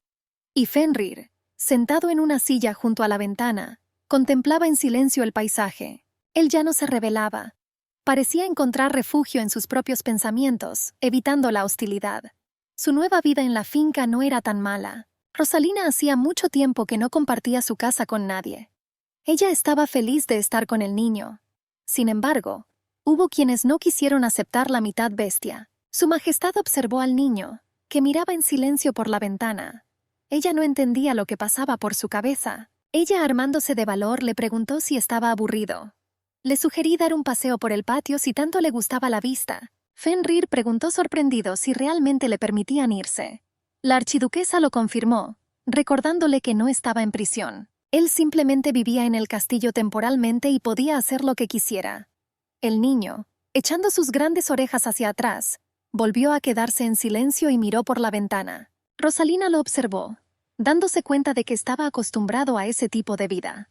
A: Y Fenrir, sentado en una silla junto a la ventana, contemplaba en silencio el paisaje. Él ya no se rebelaba. Parecía encontrar refugio en sus propios pensamientos, evitando la hostilidad. Su nueva vida en la finca no era tan mala. Rosalina hacía mucho tiempo que no compartía su casa con nadie. Ella estaba feliz de estar con el niño. Sin embargo, hubo quienes no quisieron aceptar la mitad bestia. Su majestad observó al niño, que miraba en silencio por la ventana. Ella no entendía lo que pasaba por su cabeza. Ella, armándose de valor, le preguntó si estaba aburrido. Le sugerí dar un paseo por el patio si tanto le gustaba la vista. Fenrir preguntó sorprendido si realmente le permitían irse. La archiduquesa lo confirmó, recordándole que no estaba en prisión. Él simplemente vivía en el castillo temporalmente y podía hacer lo que quisiera. El niño, echando sus grandes orejas hacia atrás, volvió a quedarse en silencio y miró por la ventana. Rosalina lo observó, dándose cuenta de que estaba acostumbrado a ese tipo de vida.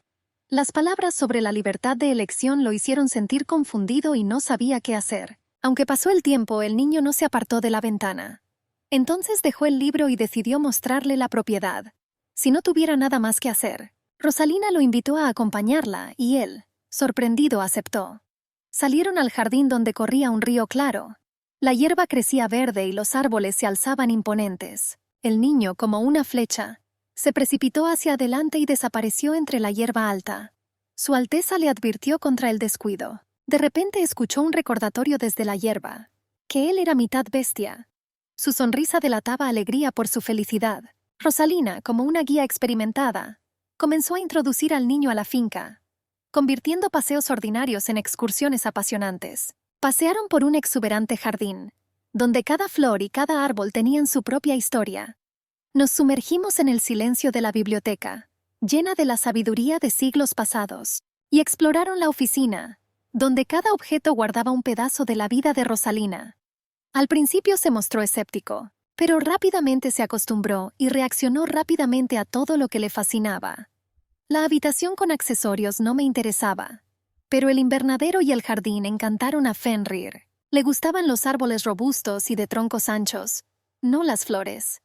A: Las palabras sobre la libertad de elección lo hicieron sentir confundido y no sabía qué hacer. Aunque pasó el tiempo, el niño no se apartó de la ventana. Entonces dejó el libro y decidió mostrarle la propiedad. Si no tuviera nada más que hacer, Rosalina lo invitó a acompañarla y él, sorprendido, aceptó. Salieron al jardín donde corría un río claro. La hierba crecía verde y los árboles se alzaban imponentes. El niño, como una flecha, se precipitó hacia adelante y desapareció entre la hierba alta. Su Alteza le advirtió contra el descuido. De repente escuchó un recordatorio desde la hierba, que él era mitad bestia. Su sonrisa delataba alegría por su felicidad. Rosalina, como una guía experimentada, comenzó a introducir al niño a la finca, convirtiendo paseos ordinarios en excursiones apasionantes. Pasearon por un exuberante jardín, donde cada flor y cada árbol tenían su propia historia. Nos sumergimos en el silencio de la biblioteca, llena de la sabiduría de siglos pasados, y exploraron la oficina, donde cada objeto guardaba un pedazo de la vida de Rosalina. Al principio se mostró escéptico, pero rápidamente se acostumbró y reaccionó rápidamente a todo lo que le fascinaba. La habitación con accesorios no me interesaba, pero el invernadero y el jardín encantaron a Fenrir. Le gustaban los árboles robustos y de troncos anchos, no las flores.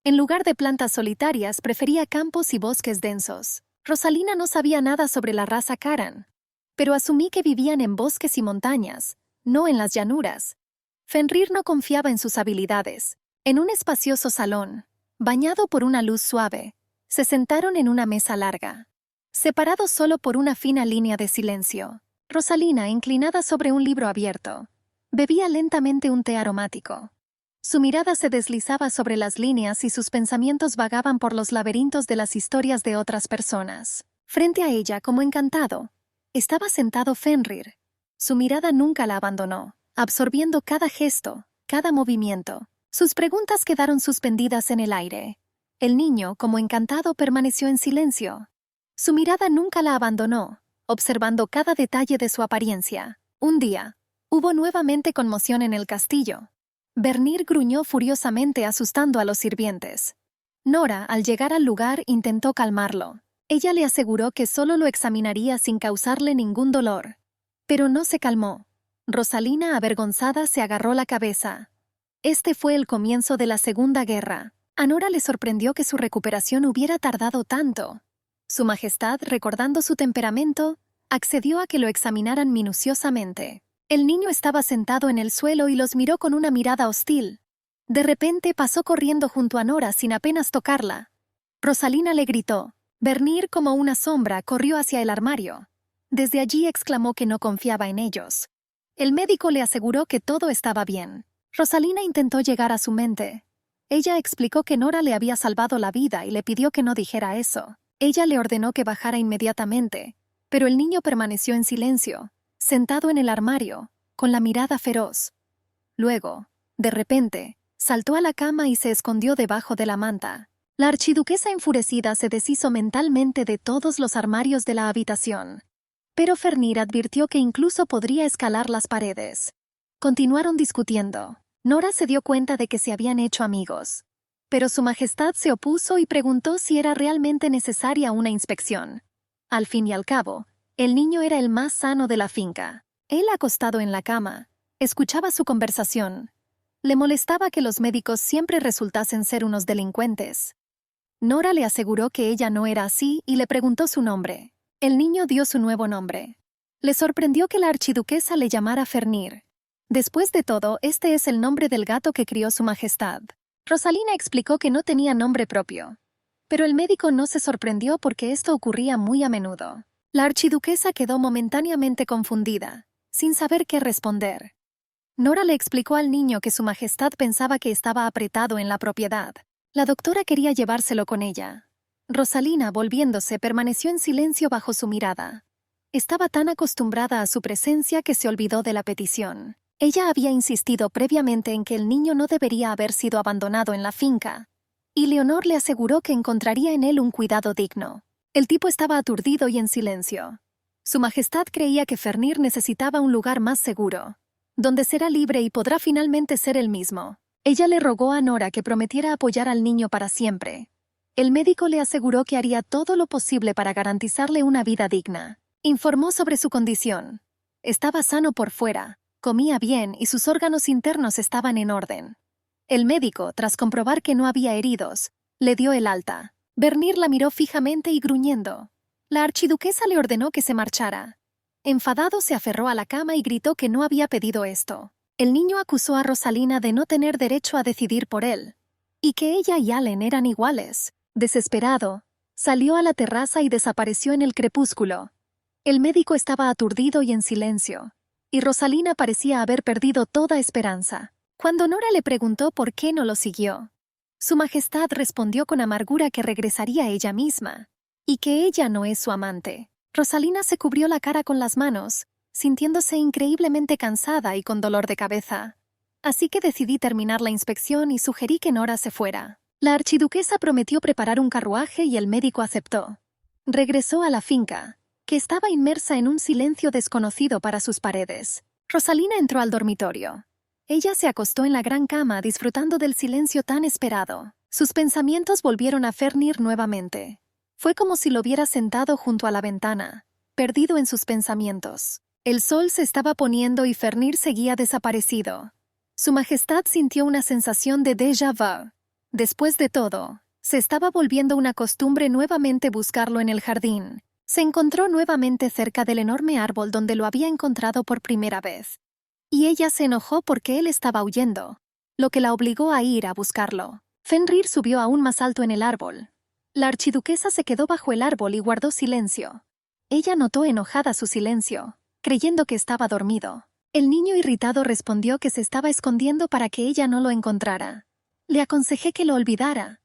A: En lugar de plantas solitarias, prefería campos y bosques densos. Rosalina no sabía nada sobre la raza Karan, pero asumí que vivían en bosques y montañas, no en las llanuras. Fenrir no confiaba en sus habilidades. En un espacioso salón, bañado por una luz suave, se sentaron en una mesa larga, separados solo por una fina línea de silencio. Rosalina, inclinada sobre un libro abierto, bebía lentamente un té aromático. Su mirada se deslizaba sobre las líneas y sus pensamientos vagaban por los laberintos de las historias de otras personas. Frente a ella, como encantado, estaba sentado Fenrir. Su mirada nunca la abandonó, absorbiendo cada gesto, cada movimiento. Sus preguntas quedaron suspendidas en el aire. El niño, como encantado, permaneció en silencio. Su mirada nunca la abandonó, observando cada detalle de su apariencia. Un día, hubo nuevamente conmoción en el castillo. Bernir gruñó furiosamente, asustando a los sirvientes. Nora, al llegar al lugar, intentó calmarlo. Ella le aseguró que solo lo examinaría sin causarle ningún dolor. Pero no se calmó. Rosalina, avergonzada, se agarró la cabeza. Este fue el comienzo de la Segunda Guerra. A Nora le sorprendió que su recuperación hubiera tardado tanto. Su Majestad, recordando su temperamento, accedió a que lo examinaran minuciosamente. El niño estaba sentado en el suelo y los miró con una mirada hostil. De repente pasó corriendo junto a Nora sin apenas tocarla. Rosalina le gritó. Bernir, como una sombra, corrió hacia el armario. Desde allí exclamó que no confiaba en ellos. El médico le aseguró que todo estaba bien. Rosalina intentó llegar a su mente. Ella explicó que Nora le había salvado la vida y le pidió que no dijera eso. Ella le ordenó que bajara inmediatamente, pero el niño permaneció en silencio, sentado en el armario, con la mirada feroz. Luego, de repente, saltó a la cama y se escondió debajo de la manta. La archiduquesa enfurecida se deshizo mentalmente de todos los armarios de la habitación. Pero Fenrir advirtió que incluso podría escalar las paredes. Continuaron discutiendo. Nora se dio cuenta de que se habían hecho amigos. Pero su Majestad se opuso y preguntó si era realmente necesaria una inspección. Al fin y al cabo, el niño era el más sano de la finca. Él, acostado en la cama, escuchaba su conversación. Le molestaba que los médicos siempre resultasen ser unos delincuentes. Nora le aseguró que ella no era así y le preguntó su nombre. El niño dio su nuevo nombre. Le sorprendió que la archiduquesa le llamara Fenrir. Después de todo, este es el nombre del gato que crió su Majestad. Rosalina explicó que no tenía nombre propio. Pero el médico no se sorprendió porque esto ocurría muy a menudo. La archiduquesa quedó momentáneamente confundida, sin saber qué responder. Nora le explicó al niño que su Majestad pensaba que estaba apretado en la propiedad. La doctora quería llevárselo con ella. Rosalina, volviéndose, permaneció en silencio bajo su mirada. Estaba tan acostumbrada a su presencia que se olvidó de la petición. Ella había insistido previamente en que el niño no debería haber sido abandonado en la finca, y Leonor le aseguró que encontraría en él un cuidado digno. El tipo estaba aturdido y en silencio. Su Majestad creía que Fenrir necesitaba un lugar más seguro, donde será libre y podrá finalmente ser él mismo. Ella le rogó a Nora que prometiera apoyar al niño para siempre. El médico le aseguró que haría todo lo posible para garantizarle una vida digna. Informó sobre su condición. Estaba sano por fuera, comía bien y sus órganos internos estaban en orden. El médico, tras comprobar que no había heridos, le dio el alta. Bernir la miró fijamente y gruñendo. La archiduquesa le ordenó que se marchara. Enfadado, se aferró a la cama y gritó que no había pedido esto. El niño acusó a Rosalina de no tener derecho a decidir por él, y que ella y Allen eran iguales. Desesperado, salió a la terraza y desapareció en el crepúsculo. El médico estaba aturdido y en silencio, y Rosalina parecía haber perdido toda esperanza. Cuando Nora le preguntó por qué no lo siguió, su Majestad respondió con amargura que regresaría ella misma, y que ella no es su amante. Rosalina se cubrió la cara con las manos, sintiéndose increíblemente cansada y con dolor de cabeza. Así que decidí terminar la inspección y sugerí que Nora se fuera. La archiduquesa prometió preparar un carruaje y el médico aceptó. Regresó a la finca, que estaba inmersa en un silencio desconocido para sus paredes. Rosalina entró al dormitorio. Ella se acostó en la gran cama disfrutando del silencio tan esperado. Sus pensamientos volvieron a Fenrir nuevamente. Fue como si lo viera sentado junto a la ventana, perdido en sus pensamientos. El sol se estaba poniendo y Fenrir seguía desaparecido. Su Majestad sintió una sensación de déjà vu. Después de todo, se estaba volviendo una costumbre nuevamente buscarlo en el jardín. Se encontró nuevamente cerca del enorme árbol donde lo había encontrado por primera vez. Y ella se enojó porque él estaba huyendo, lo que la obligó a ir a buscarlo. Fenrir subió aún más alto en el árbol. La archiduquesa se quedó bajo el árbol y guardó silencio. Ella notó enojada su silencio, creyendo que estaba dormido. El niño irritado respondió que se estaba escondiendo para que ella no lo encontrara. Le aconsejé que lo olvidara.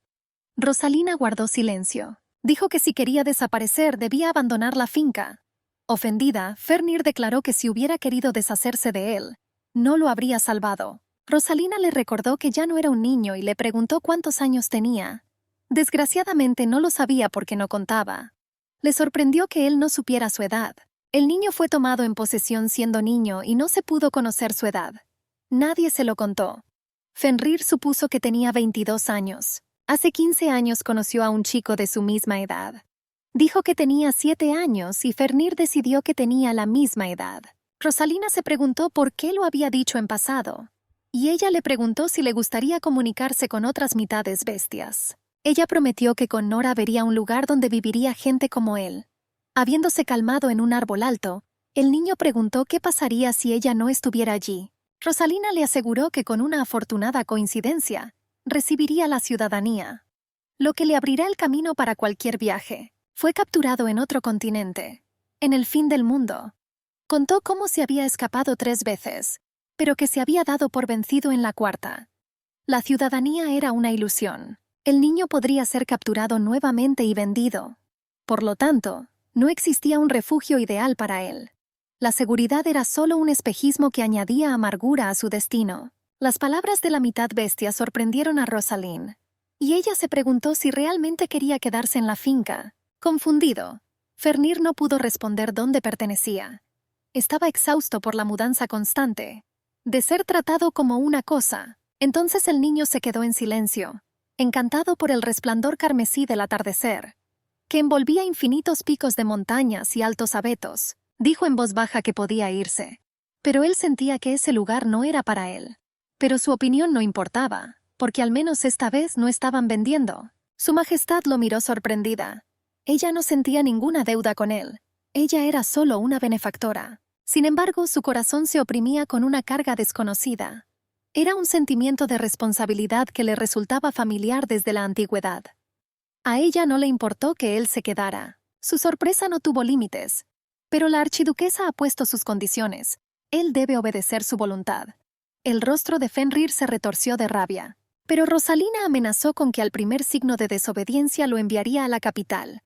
A: Rosalina guardó silencio. Dijo que si quería desaparecer debía abandonar la finca. Ofendida, Fenrir declaró que si hubiera querido deshacerse de él, no lo habría salvado. Rosalina le recordó que ya no era un niño y le preguntó cuántos años tenía. Desgraciadamente no lo sabía porque no contaba. Le sorprendió que él no supiera su edad. El niño fue tomado en posesión siendo niño y no se pudo conocer su edad. Nadie se lo contó. Fenrir supuso que tenía 22 años. Hace 15 años conoció a un chico de su misma edad. Dijo que tenía 7 años y Fenrir decidió que tenía la misma edad. Rosalina se preguntó por qué lo había dicho en pasado. Y ella le preguntó si le gustaría comunicarse con otras mitades bestias. Ella prometió que con Nora vería un lugar donde viviría gente como él. Habiéndose calmado en un árbol alto, el niño preguntó qué pasaría si ella no estuviera allí. Rosalina le aseguró que con una afortunada coincidencia, recibiría la ciudadanía, lo que le abrirá el camino para cualquier viaje. Fue capturado en otro continente, en el fin del mundo. Contó cómo se había escapado 3 veces, pero que se había dado por vencido en la cuarta. La ciudadanía era una ilusión. El niño podría ser capturado nuevamente y vendido. Por lo tanto, no existía un refugio ideal para él. La seguridad era solo un espejismo que añadía amargura a su destino. Las palabras de la mitad bestia sorprendieron a Rosalind, y ella se preguntó si realmente quería quedarse en la finca. Confundido, Fenrir no pudo responder dónde pertenecía. Estaba exhausto por la mudanza constante, de ser tratado como una cosa. Entonces el niño se quedó en silencio, encantado por el resplandor carmesí del atardecer, que envolvía infinitos picos de montañas y altos abetos. Dijo en voz baja que podía irse, pero él sentía que ese lugar no era para él. Pero su opinión no importaba, porque al menos esta vez no estaban vendiendo. Su Majestad lo miró sorprendida. Ella no sentía ninguna deuda con él. Ella era solo una benefactora. Sin embargo, su corazón se oprimía con una carga desconocida. Era un sentimiento de responsabilidad que le resultaba familiar desde la antigüedad. A ella no le importó que él se quedara. Su sorpresa no tuvo límites. Pero la archiduquesa ha puesto sus condiciones. Él debe obedecer su voluntad. El rostro de Fenrir se retorció de rabia. Pero Rosalina amenazó con que al primer signo de desobediencia lo enviaría a la capital.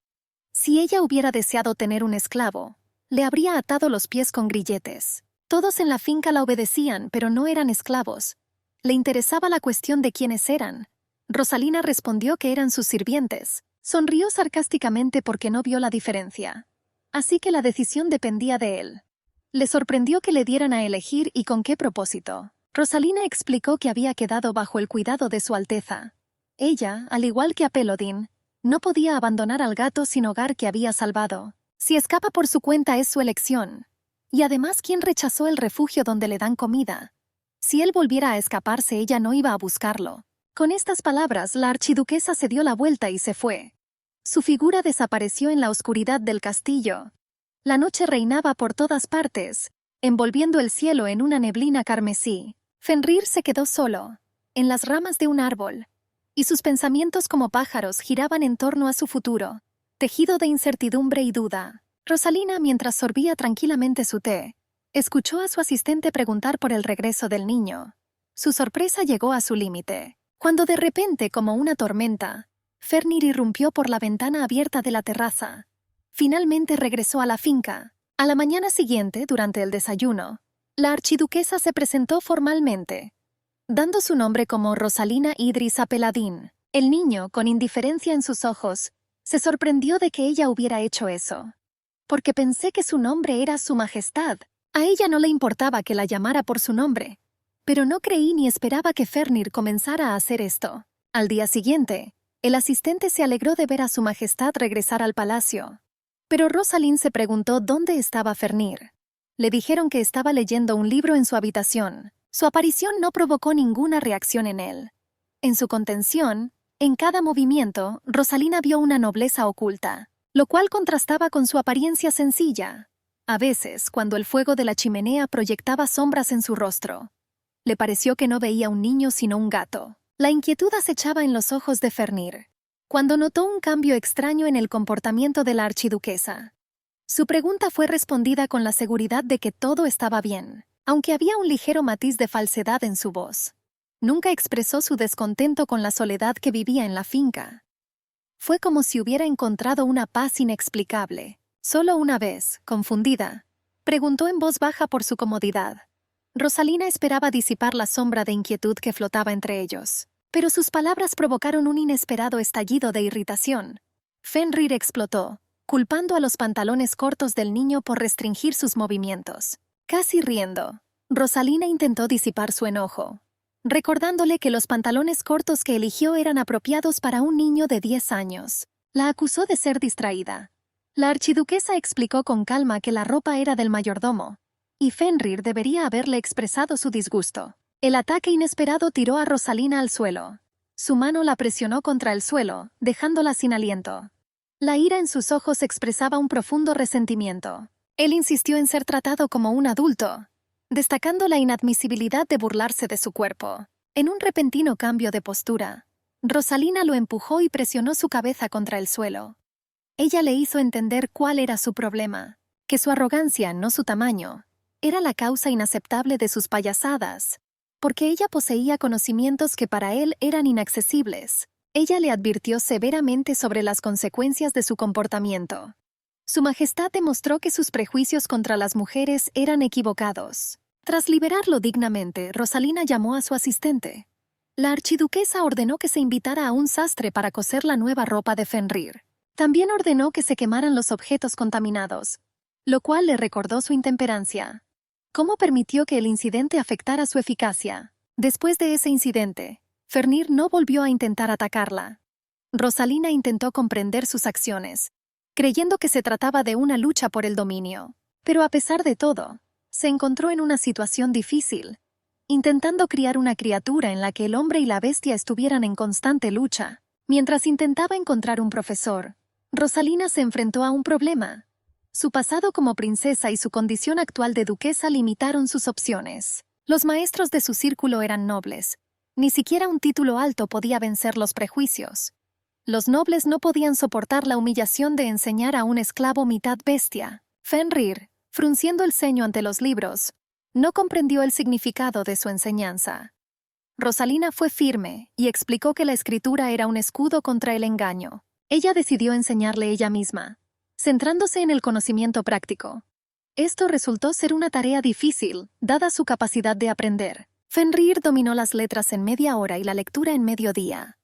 A: Si ella hubiera deseado tener un esclavo, le habría atado los pies con grilletes. Todos en la finca la obedecían, pero no eran esclavos. Le interesaba la cuestión de quiénes eran. Rosalina respondió que eran sus sirvientes. Sonrió sarcásticamente porque no vio la diferencia. Así que la decisión dependía de él. Le sorprendió que le dieran a elegir y con qué propósito. Rosalina explicó que había quedado bajo el cuidado de su Alteza. Ella, al igual que Apelodin, no podía abandonar al gato sin hogar que había salvado. Si escapa por su cuenta es su elección. Y además, ¿quién rechazó el refugio donde le dan comida? Si él volviera a escaparse, ella no iba a buscarlo. Con estas palabras, la archiduquesa se dio la vuelta y se fue. Su figura desapareció en la oscuridad del castillo. La noche reinaba por todas partes, envolviendo el cielo en una neblina carmesí. Fenrir se quedó solo, en las ramas de un árbol, y sus pensamientos como pájaros giraban en torno a su futuro, tejido de incertidumbre y duda. Rosalina, mientras sorbía tranquilamente su té, escuchó a su asistente preguntar por el regreso del niño. Su sorpresa llegó a su límite, cuando de repente, como una tormenta, Fenrir irrumpió por la ventana abierta de la terraza. Finalmente regresó a la finca. A la mañana siguiente, durante el desayuno, la archiduquesa se presentó formalmente, dando su nombre como Rosalina Idris Apeladín. El niño, con indiferencia en sus ojos, se sorprendió de que ella hubiera hecho eso. Porque pensé que su nombre era Su Majestad. A ella no le importaba que la llamara por su nombre. Pero no creí ni esperaba que Fenrir comenzara a hacer esto. Al día siguiente, el asistente se alegró de ver a Su Majestad regresar al palacio. Pero Rosalind se preguntó dónde estaba Fenrir. Le dijeron que estaba leyendo un libro en su habitación. Su aparición no provocó ninguna reacción en él. En su contención, en cada movimiento, Rosalina vio una nobleza oculta, lo cual contrastaba con su apariencia sencilla. A veces, cuando el fuego de la chimenea proyectaba sombras en su rostro, le pareció que no veía un niño sino un gato. La inquietud acechaba en los ojos de Fenrir, cuando notó un cambio extraño en el comportamiento de la archiduquesa. Su pregunta fue respondida con la seguridad de que todo estaba bien, aunque había un ligero matiz de falsedad en su voz. Nunca expresó su descontento con la soledad que vivía en la finca. Fue como si hubiera encontrado una paz inexplicable. Solo una vez, confundida, preguntó en voz baja por su comodidad. Rosalina esperaba disipar la sombra de inquietud que flotaba entre ellos, pero sus palabras provocaron un inesperado estallido de irritación. Fenrir explotó, culpando a los pantalones cortos del niño por restringir sus movimientos. Casi riendo, Rosalina intentó disipar su enojo, recordándole que los pantalones cortos que eligió eran apropiados para un niño de 10 años. La acusó de ser distraída. La archiduquesa explicó con calma que la ropa era del mayordomo, y Fenrir debería haberle expresado su disgusto. El ataque inesperado tiró a Rosalina al suelo. Su mano la presionó contra el suelo, dejándola sin aliento. La ira en sus ojos expresaba un profundo resentimiento. Él insistió en ser tratado como un adulto, destacando la inadmisibilidad de burlarse de su cuerpo. En un repentino cambio de postura, Rosalina lo empujó y presionó su cabeza contra el suelo. Ella le hizo entender cuál era su problema, que su arrogancia, no su tamaño, era la causa inaceptable de sus payasadas, porque ella poseía conocimientos que para él eran inaccesibles. Ella le advirtió severamente sobre las consecuencias de su comportamiento. Su Majestad demostró que sus prejuicios contra las mujeres eran equivocados. Tras liberarlo dignamente, Rosalina llamó a su asistente. La archiduquesa ordenó que se invitara a un sastre para coser la nueva ropa de Fenrir. También ordenó que se quemaran los objetos contaminados, lo cual le recordó su intemperancia. ¿Cómo permitió que el incidente afectara su eficacia? Después de ese incidente, Fenrir no volvió a intentar atacarla. Rosalina intentó comprender sus acciones, creyendo que se trataba de una lucha por el dominio. Pero a pesar de todo, se encontró en una situación difícil, intentando criar una criatura en la que el hombre y la bestia estuvieran en constante lucha. Mientras intentaba encontrar un profesor, Rosalina se enfrentó a un problema. Su pasado como princesa y su condición actual de duquesa limitaron sus opciones. Los maestros de su círculo eran nobles. Ni siquiera un título alto podía vencer los prejuicios. Los nobles no podían soportar la humillación de enseñar a un esclavo mitad bestia. Fenrir, frunciendo el ceño ante los libros, no comprendió el significado de su enseñanza. Rosalina fue firme y explicó que la escritura era un escudo contra el engaño. Ella decidió enseñarle ella misma, centrándose en el conocimiento práctico. Esto resultó ser una tarea difícil, dada su capacidad de aprender. Fenrir dominó las letras en media hora y la lectura en mediodía.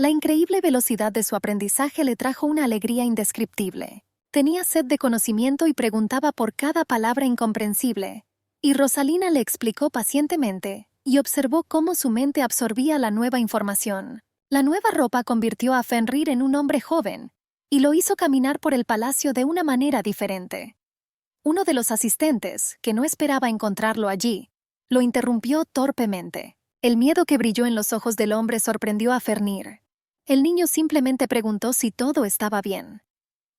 A: La increíble velocidad de su aprendizaje le trajo una alegría indescriptible. Tenía sed de conocimiento y preguntaba por cada palabra incomprensible. Y Rosalina le explicó pacientemente, y observó cómo su mente absorbía la nueva información. La nueva ropa convirtió a Fenrir en un hombre joven, y lo hizo caminar por el palacio de una manera diferente. Uno de los asistentes, que no esperaba encontrarlo allí, lo interrumpió torpemente. El miedo que brilló en los ojos del hombre sorprendió a Fenrir. El niño simplemente preguntó si todo estaba bien.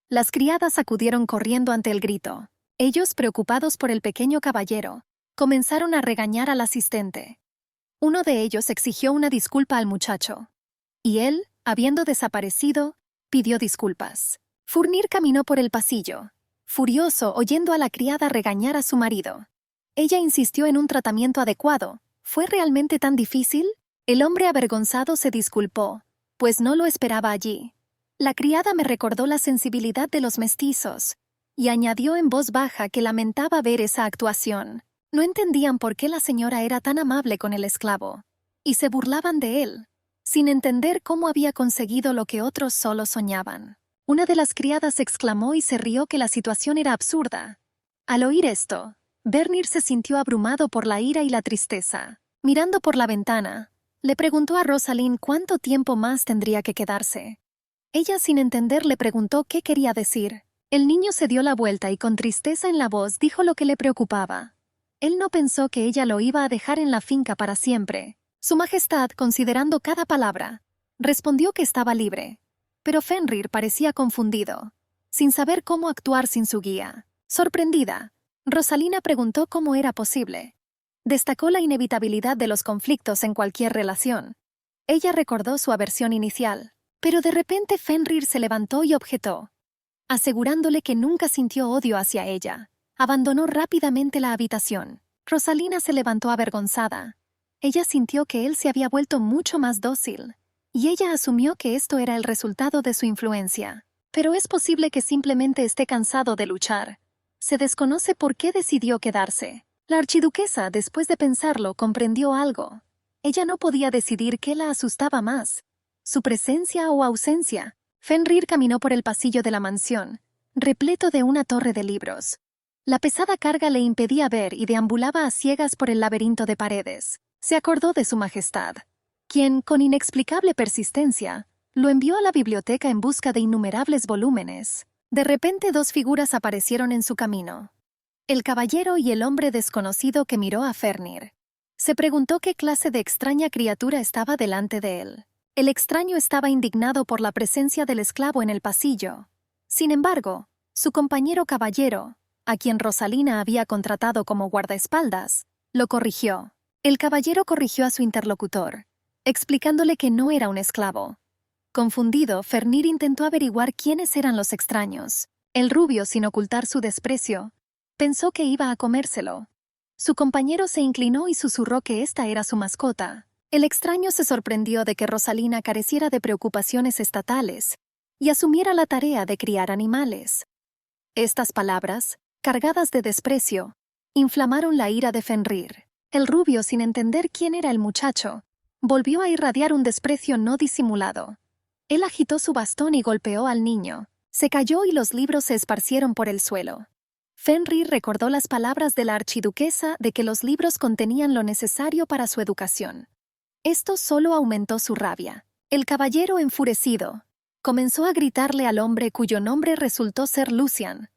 A: Las criadas acudieron corriendo ante el grito. Ellos, preocupados por el pequeño caballero, comenzaron a regañar al asistente. Uno de ellos exigió una disculpa al muchacho. Y él, habiendo desaparecido, pidió disculpas. Fenrir caminó por el pasillo, furioso oyendo a la criada regañar a su marido. Ella insistió en un tratamiento adecuado. ¿Fue realmente tan difícil? El hombre avergonzado se disculpó, pues no lo esperaba allí. La criada me recordó la sensibilidad de los mestizos, y añadió en voz baja que lamentaba ver esa actuación. No entendían por qué la señora era tan amable con el esclavo, y se burlaban de él, sin entender cómo había conseguido lo que otros solo soñaban. Una de las criadas exclamó y se rió que la situación era absurda. Al oír esto, Fenrir se sintió abrumado por la ira y la tristeza. Mirando por la ventana, le preguntó a Rosalind cuánto tiempo más tendría que quedarse. Ella, sin entender, le preguntó qué quería decir. El niño se dio la vuelta y con tristeza en la voz dijo lo que le preocupaba. Él no pensó que ella lo iba a dejar en la finca para siempre. Su Majestad, considerando cada palabra, respondió que estaba libre. Pero Fenrir parecía confundido, sin saber cómo actuar sin su guía. Sorprendida, Rosalina preguntó cómo era posible. Destacó la inevitabilidad de los conflictos en cualquier relación. Ella recordó su aversión inicial, pero de repente Fenrir se levantó y objetó, asegurándole que nunca sintió odio hacia ella. Abandonó rápidamente la habitación. Rosalina se levantó avergonzada. Ella sintió que él se había vuelto mucho más dócil, y ella asumió que esto era el resultado de su influencia. Pero es posible que simplemente esté cansado de luchar. Se desconoce por qué decidió quedarse. La archiduquesa, después de pensarlo, comprendió algo. Ella no podía decidir qué la asustaba más, su presencia o ausencia. Fenrir caminó por el pasillo de la mansión, repleto de una torre de libros. La pesada carga le impedía ver y deambulaba a ciegas por el laberinto de paredes. Se acordó de su Majestad, quien, con inexplicable persistencia, lo envió a la biblioteca en busca de innumerables volúmenes. De repente 2 figuras aparecieron en su camino. El caballero y el hombre desconocido que miró a Fenrir. Se preguntó qué clase de extraña criatura estaba delante de él. El extraño estaba indignado por la presencia del esclavo en el pasillo. Sin embargo, su compañero caballero, a quien Rosalina había contratado como guardaespaldas, lo corrigió. El caballero corrigió a su interlocutor, explicándole que no era un esclavo. Confundido, Fenrir intentó averiguar quiénes eran los extraños. El rubio, sin ocultar su desprecio, pensó que iba a comérselo. Su compañero se inclinó y susurró que esta era su mascota. El extraño se sorprendió de que Rosalina careciera de preocupaciones estatales y asumiera la tarea de criar animales. Estas palabras, cargadas de desprecio, inflamaron la ira de Fenrir. El rubio, sin entender quién era el muchacho, volvió a irradiar un desprecio no disimulado. Él agitó su bastón y golpeó al niño. Se cayó y los libros se esparcieron por el suelo. Fenrir recordó las palabras de la archiduquesa de que los libros contenían lo necesario para su educación. Esto solo aumentó su rabia. El caballero, enfurecido, comenzó a gritarle al hombre cuyo nombre resultó ser Lucian.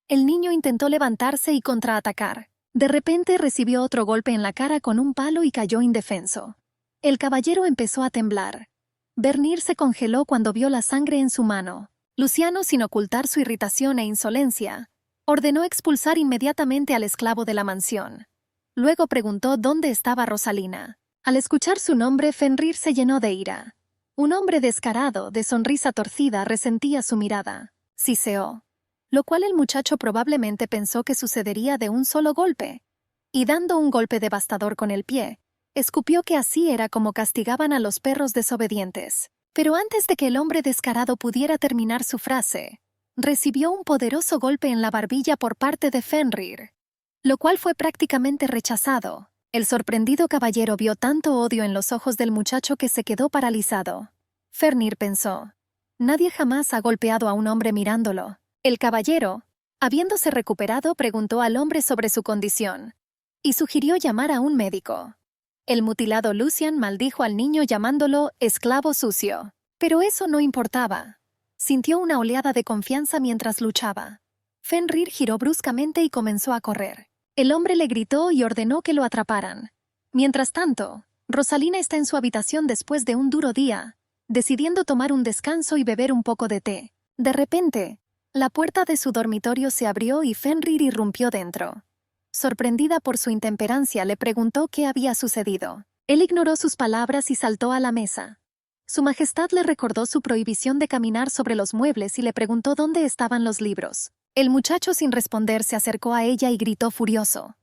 A: El niño intentó levantarse y contraatacar. De repente recibió otro golpe en la cara con un palo y cayó indefenso. El caballero empezó a temblar. Fenrir se congeló cuando vio la sangre en su mano. Luciano, sin ocultar su irritación e insolencia, ordenó expulsar inmediatamente al esclavo de la mansión. Luego preguntó dónde estaba Rosalina. Al escuchar su nombre, Fenrir se llenó de ira. Un hombre descarado, de sonrisa torcida, resentía su mirada. Siseó, lo cual el muchacho probablemente pensó que sucedería de un solo golpe, y dando un golpe devastador con el pie, escupió que así era como castigaban a los perros desobedientes. Pero antes de que el hombre descarado pudiera terminar su frase, recibió un poderoso golpe en la barbilla por parte de Fenrir, lo cual fue prácticamente rechazado. El sorprendido caballero vio tanto odio en los ojos del muchacho que se quedó paralizado. Fenrir pensó, nadie jamás ha golpeado a un hombre mirándolo. El caballero, habiéndose recuperado, preguntó al hombre sobre su condición y sugirió llamar a un médico. El mutilado Lucian maldijo al niño llamándolo esclavo sucio. Pero eso no importaba. Sintió una oleada de confianza mientras luchaba. Fenrir giró bruscamente y comenzó a correr. El hombre le gritó y ordenó que lo atraparan. Mientras tanto, Rosalina está en su habitación después de un duro día, decidiendo tomar un descanso y beber un poco de té. De repente, la puerta de su dormitorio se abrió y Fenrir irrumpió dentro. Sorprendida por su intemperancia, le preguntó qué había sucedido. Él ignoró sus palabras y saltó a la mesa. Su Majestad le recordó su prohibición de caminar sobre los muebles y le preguntó dónde estaban los libros. El muchacho, sin responder, se acercó a ella y gritó furioso.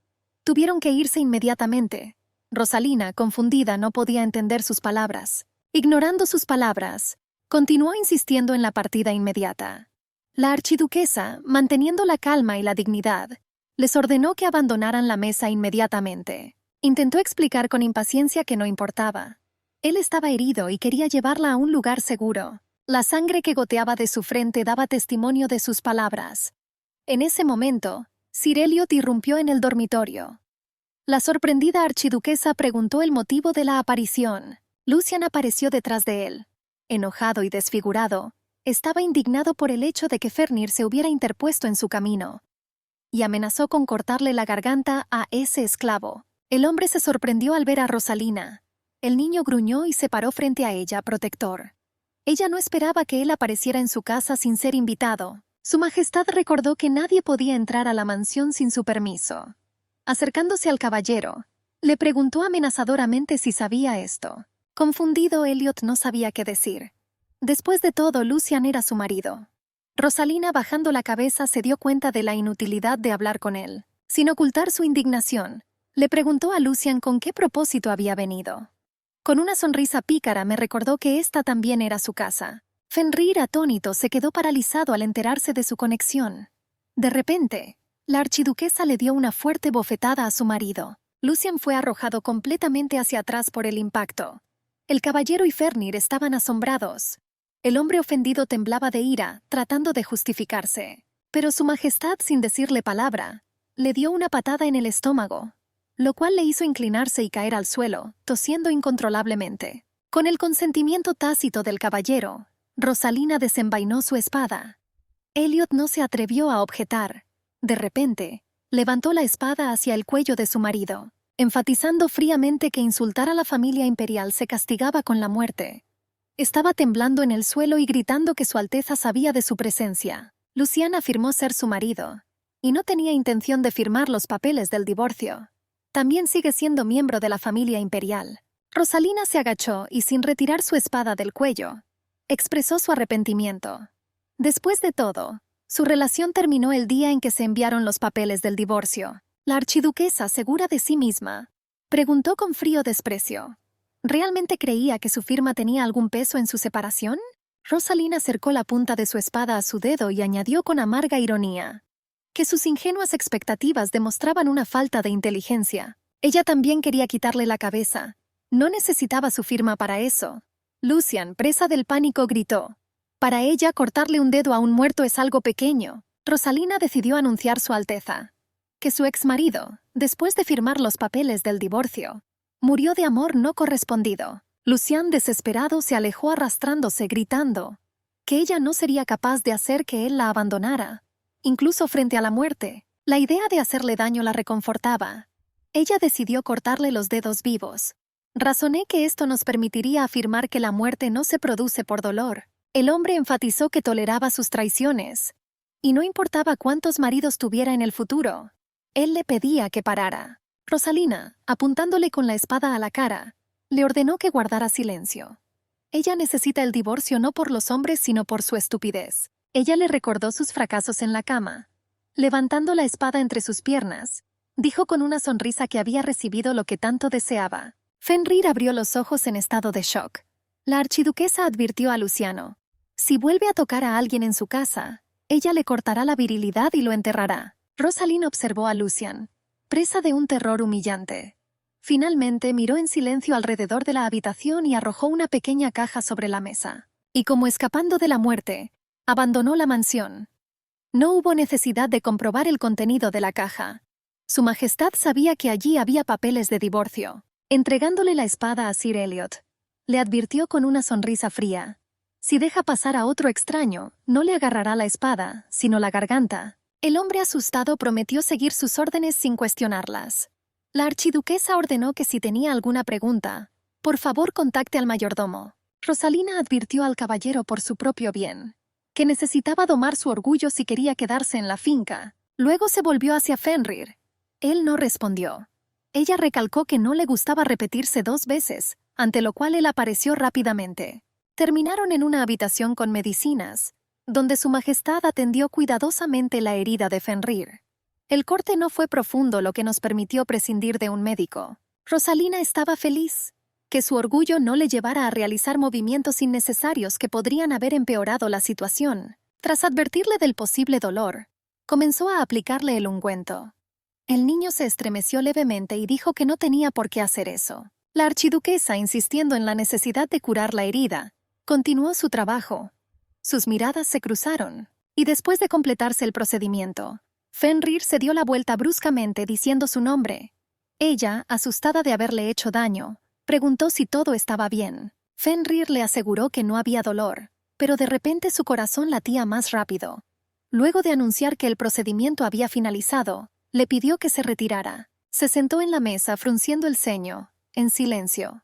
A: Tuvieron que irse inmediatamente. Rosalina, confundida, no podía entender sus palabras. Ignorando sus palabras, continuó insistiendo en la partida inmediata. La archiduquesa, manteniendo la calma y la dignidad, les ordenó que abandonaran la mesa inmediatamente. Intentó explicar con impaciencia que no importaba. Él estaba herido y quería llevarla a un lugar seguro. La sangre que goteaba de su frente daba testimonio de sus palabras. En ese momento, Sir Elliot irrumpió en el dormitorio. La sorprendida archiduquesa preguntó el motivo de la aparición. Lucian apareció detrás de él. Enojado y desfigurado, estaba indignado por el hecho de que Fenrir se hubiera interpuesto en su camino y amenazó con cortarle la garganta a ese esclavo. El hombre se sorprendió al ver a Rosalina. El niño gruñó y se paró frente a ella, protector. Ella no esperaba que él apareciera en su casa sin ser invitado. Su Majestad recordó que nadie podía entrar a la mansión sin su permiso. Acercándose al caballero, le preguntó amenazadoramente si sabía esto. Confundido, Elliot no sabía qué decir. Después de todo, Lucian era su marido. Rosalina, bajando la cabeza, se dio cuenta de la inutilidad de hablar con él. Sin ocultar su indignación, le preguntó a Lucian con qué propósito había venido. Con una sonrisa pícara me recordó que esta también era su casa. Fenrir, atónito, se quedó paralizado al enterarse de su conexión. De repente, la archiduquesa le dio una fuerte bofetada a su marido. Lucian fue arrojado completamente hacia atrás por el impacto. El caballero y Fenrir estaban asombrados. El hombre ofendido temblaba de ira, tratando de justificarse. Pero su Majestad, sin decirle palabra, le dio una patada en el estómago, lo cual le hizo inclinarse y caer al suelo, tosiendo incontrolablemente. Con el consentimiento tácito del caballero, Rosalina desenvainó su espada. Elliot no se atrevió a objetar. De repente, levantó la espada hacia el cuello de su marido, enfatizando fríamente que insultar a la familia imperial se castigaba con la muerte. Estaba temblando en el suelo y gritando que Su Alteza sabía de su presencia. Lucian afirmó ser su marido, y no tenía intención de firmar los papeles del divorcio. También sigue siendo miembro de la familia imperial. Rosalina se agachó y, sin retirar su espada del cuello, expresó su arrepentimiento. Después de todo, su relación terminó el día en que se enviaron los papeles del divorcio. La archiduquesa, segura de sí misma, preguntó con frío desprecio: ¿realmente creía que su firma tenía algún peso en su separación? Rosalina acercó la punta de su espada a su dedo y añadió con amarga ironía que sus ingenuas expectativas demostraban una falta de inteligencia. Ella también quería quitarle la cabeza. No necesitaba su firma para eso. Lucian, presa del pánico, gritó. Para ella, cortarle un dedo a un muerto es algo pequeño. Rosalina decidió anunciar Su Alteza que su exmarido, después de firmar los papeles del divorcio, murió de amor no correspondido. Lucian, desesperado, se alejó arrastrándose, gritando que ella no sería capaz de hacer que él la abandonara, incluso frente a la muerte. La idea de hacerle daño la reconfortaba. Ella decidió cortarle los dedos vivos. Razoné que esto nos permitiría afirmar que la muerte no se produce por dolor. El hombre enfatizó que toleraba sus traiciones, y no importaba cuántos maridos tuviera en el futuro. Él le pedía que parara. Rosalina, apuntándole con la espada a la cara, le ordenó que guardara silencio. Ella necesita el divorcio no por los hombres, sino por su estupidez. Ella le recordó sus fracasos en la cama. Levantando la espada entre sus piernas, dijo con una sonrisa que había recibido lo que tanto deseaba. Fenrir abrió los ojos en estado de shock. La archiduquesa advirtió a Luciano: si vuelve a tocar a alguien en su casa, ella le cortará la virilidad y lo enterrará. Rosalina observó a Lucian, presa de un terror humillante. Finalmente miró en silencio alrededor de la habitación y arrojó una pequeña caja sobre la mesa. Y como escapando de la muerte, abandonó la mansión. No hubo necesidad de comprobar el contenido de la caja. Su Majestad sabía que allí había papeles de divorcio. Entregándole la espada a Sir Elliot, le advirtió con una sonrisa fría: si deja pasar a otro extraño, no le agarrará la espada, sino la garganta. El hombre asustado prometió seguir sus órdenes sin cuestionarlas. La archiduquesa ordenó que si tenía alguna pregunta, por favor contacte al mayordomo. Rosalina advirtió al caballero por su propio bien que necesitaba domar su orgullo si quería quedarse en la finca. Luego se volvió hacia Fenrir. Él no respondió. Ella recalcó que no le gustaba repetirse 2 veces, ante lo cual él apareció rápidamente. Terminaron en una habitación con medicinas, donde Su Majestad atendió cuidadosamente la herida de Fenrir. El corte no fue profundo, lo que nos permitió prescindir de un médico. Rosalina estaba feliz. Que su orgullo no le llevara a realizar movimientos innecesarios que podrían haber empeorado la situación. Tras advertirle del posible dolor, comenzó a aplicarle el ungüento. El niño se estremeció levemente y dijo que no tenía por qué hacer eso. La archiduquesa, insistiendo en la necesidad de curar la herida, continuó su trabajo. Sus miradas se cruzaron, y después de completarse el procedimiento, Fenrir se dio la vuelta bruscamente diciendo su nombre. Ella, asustada de haberle hecho daño, preguntó si todo estaba bien. Fenrir le aseguró que no había dolor, pero de repente su corazón latía más rápido. Luego de anunciar que el procedimiento había finalizado, le pidió que se retirara. Se sentó en la mesa frunciendo el ceño, en silencio.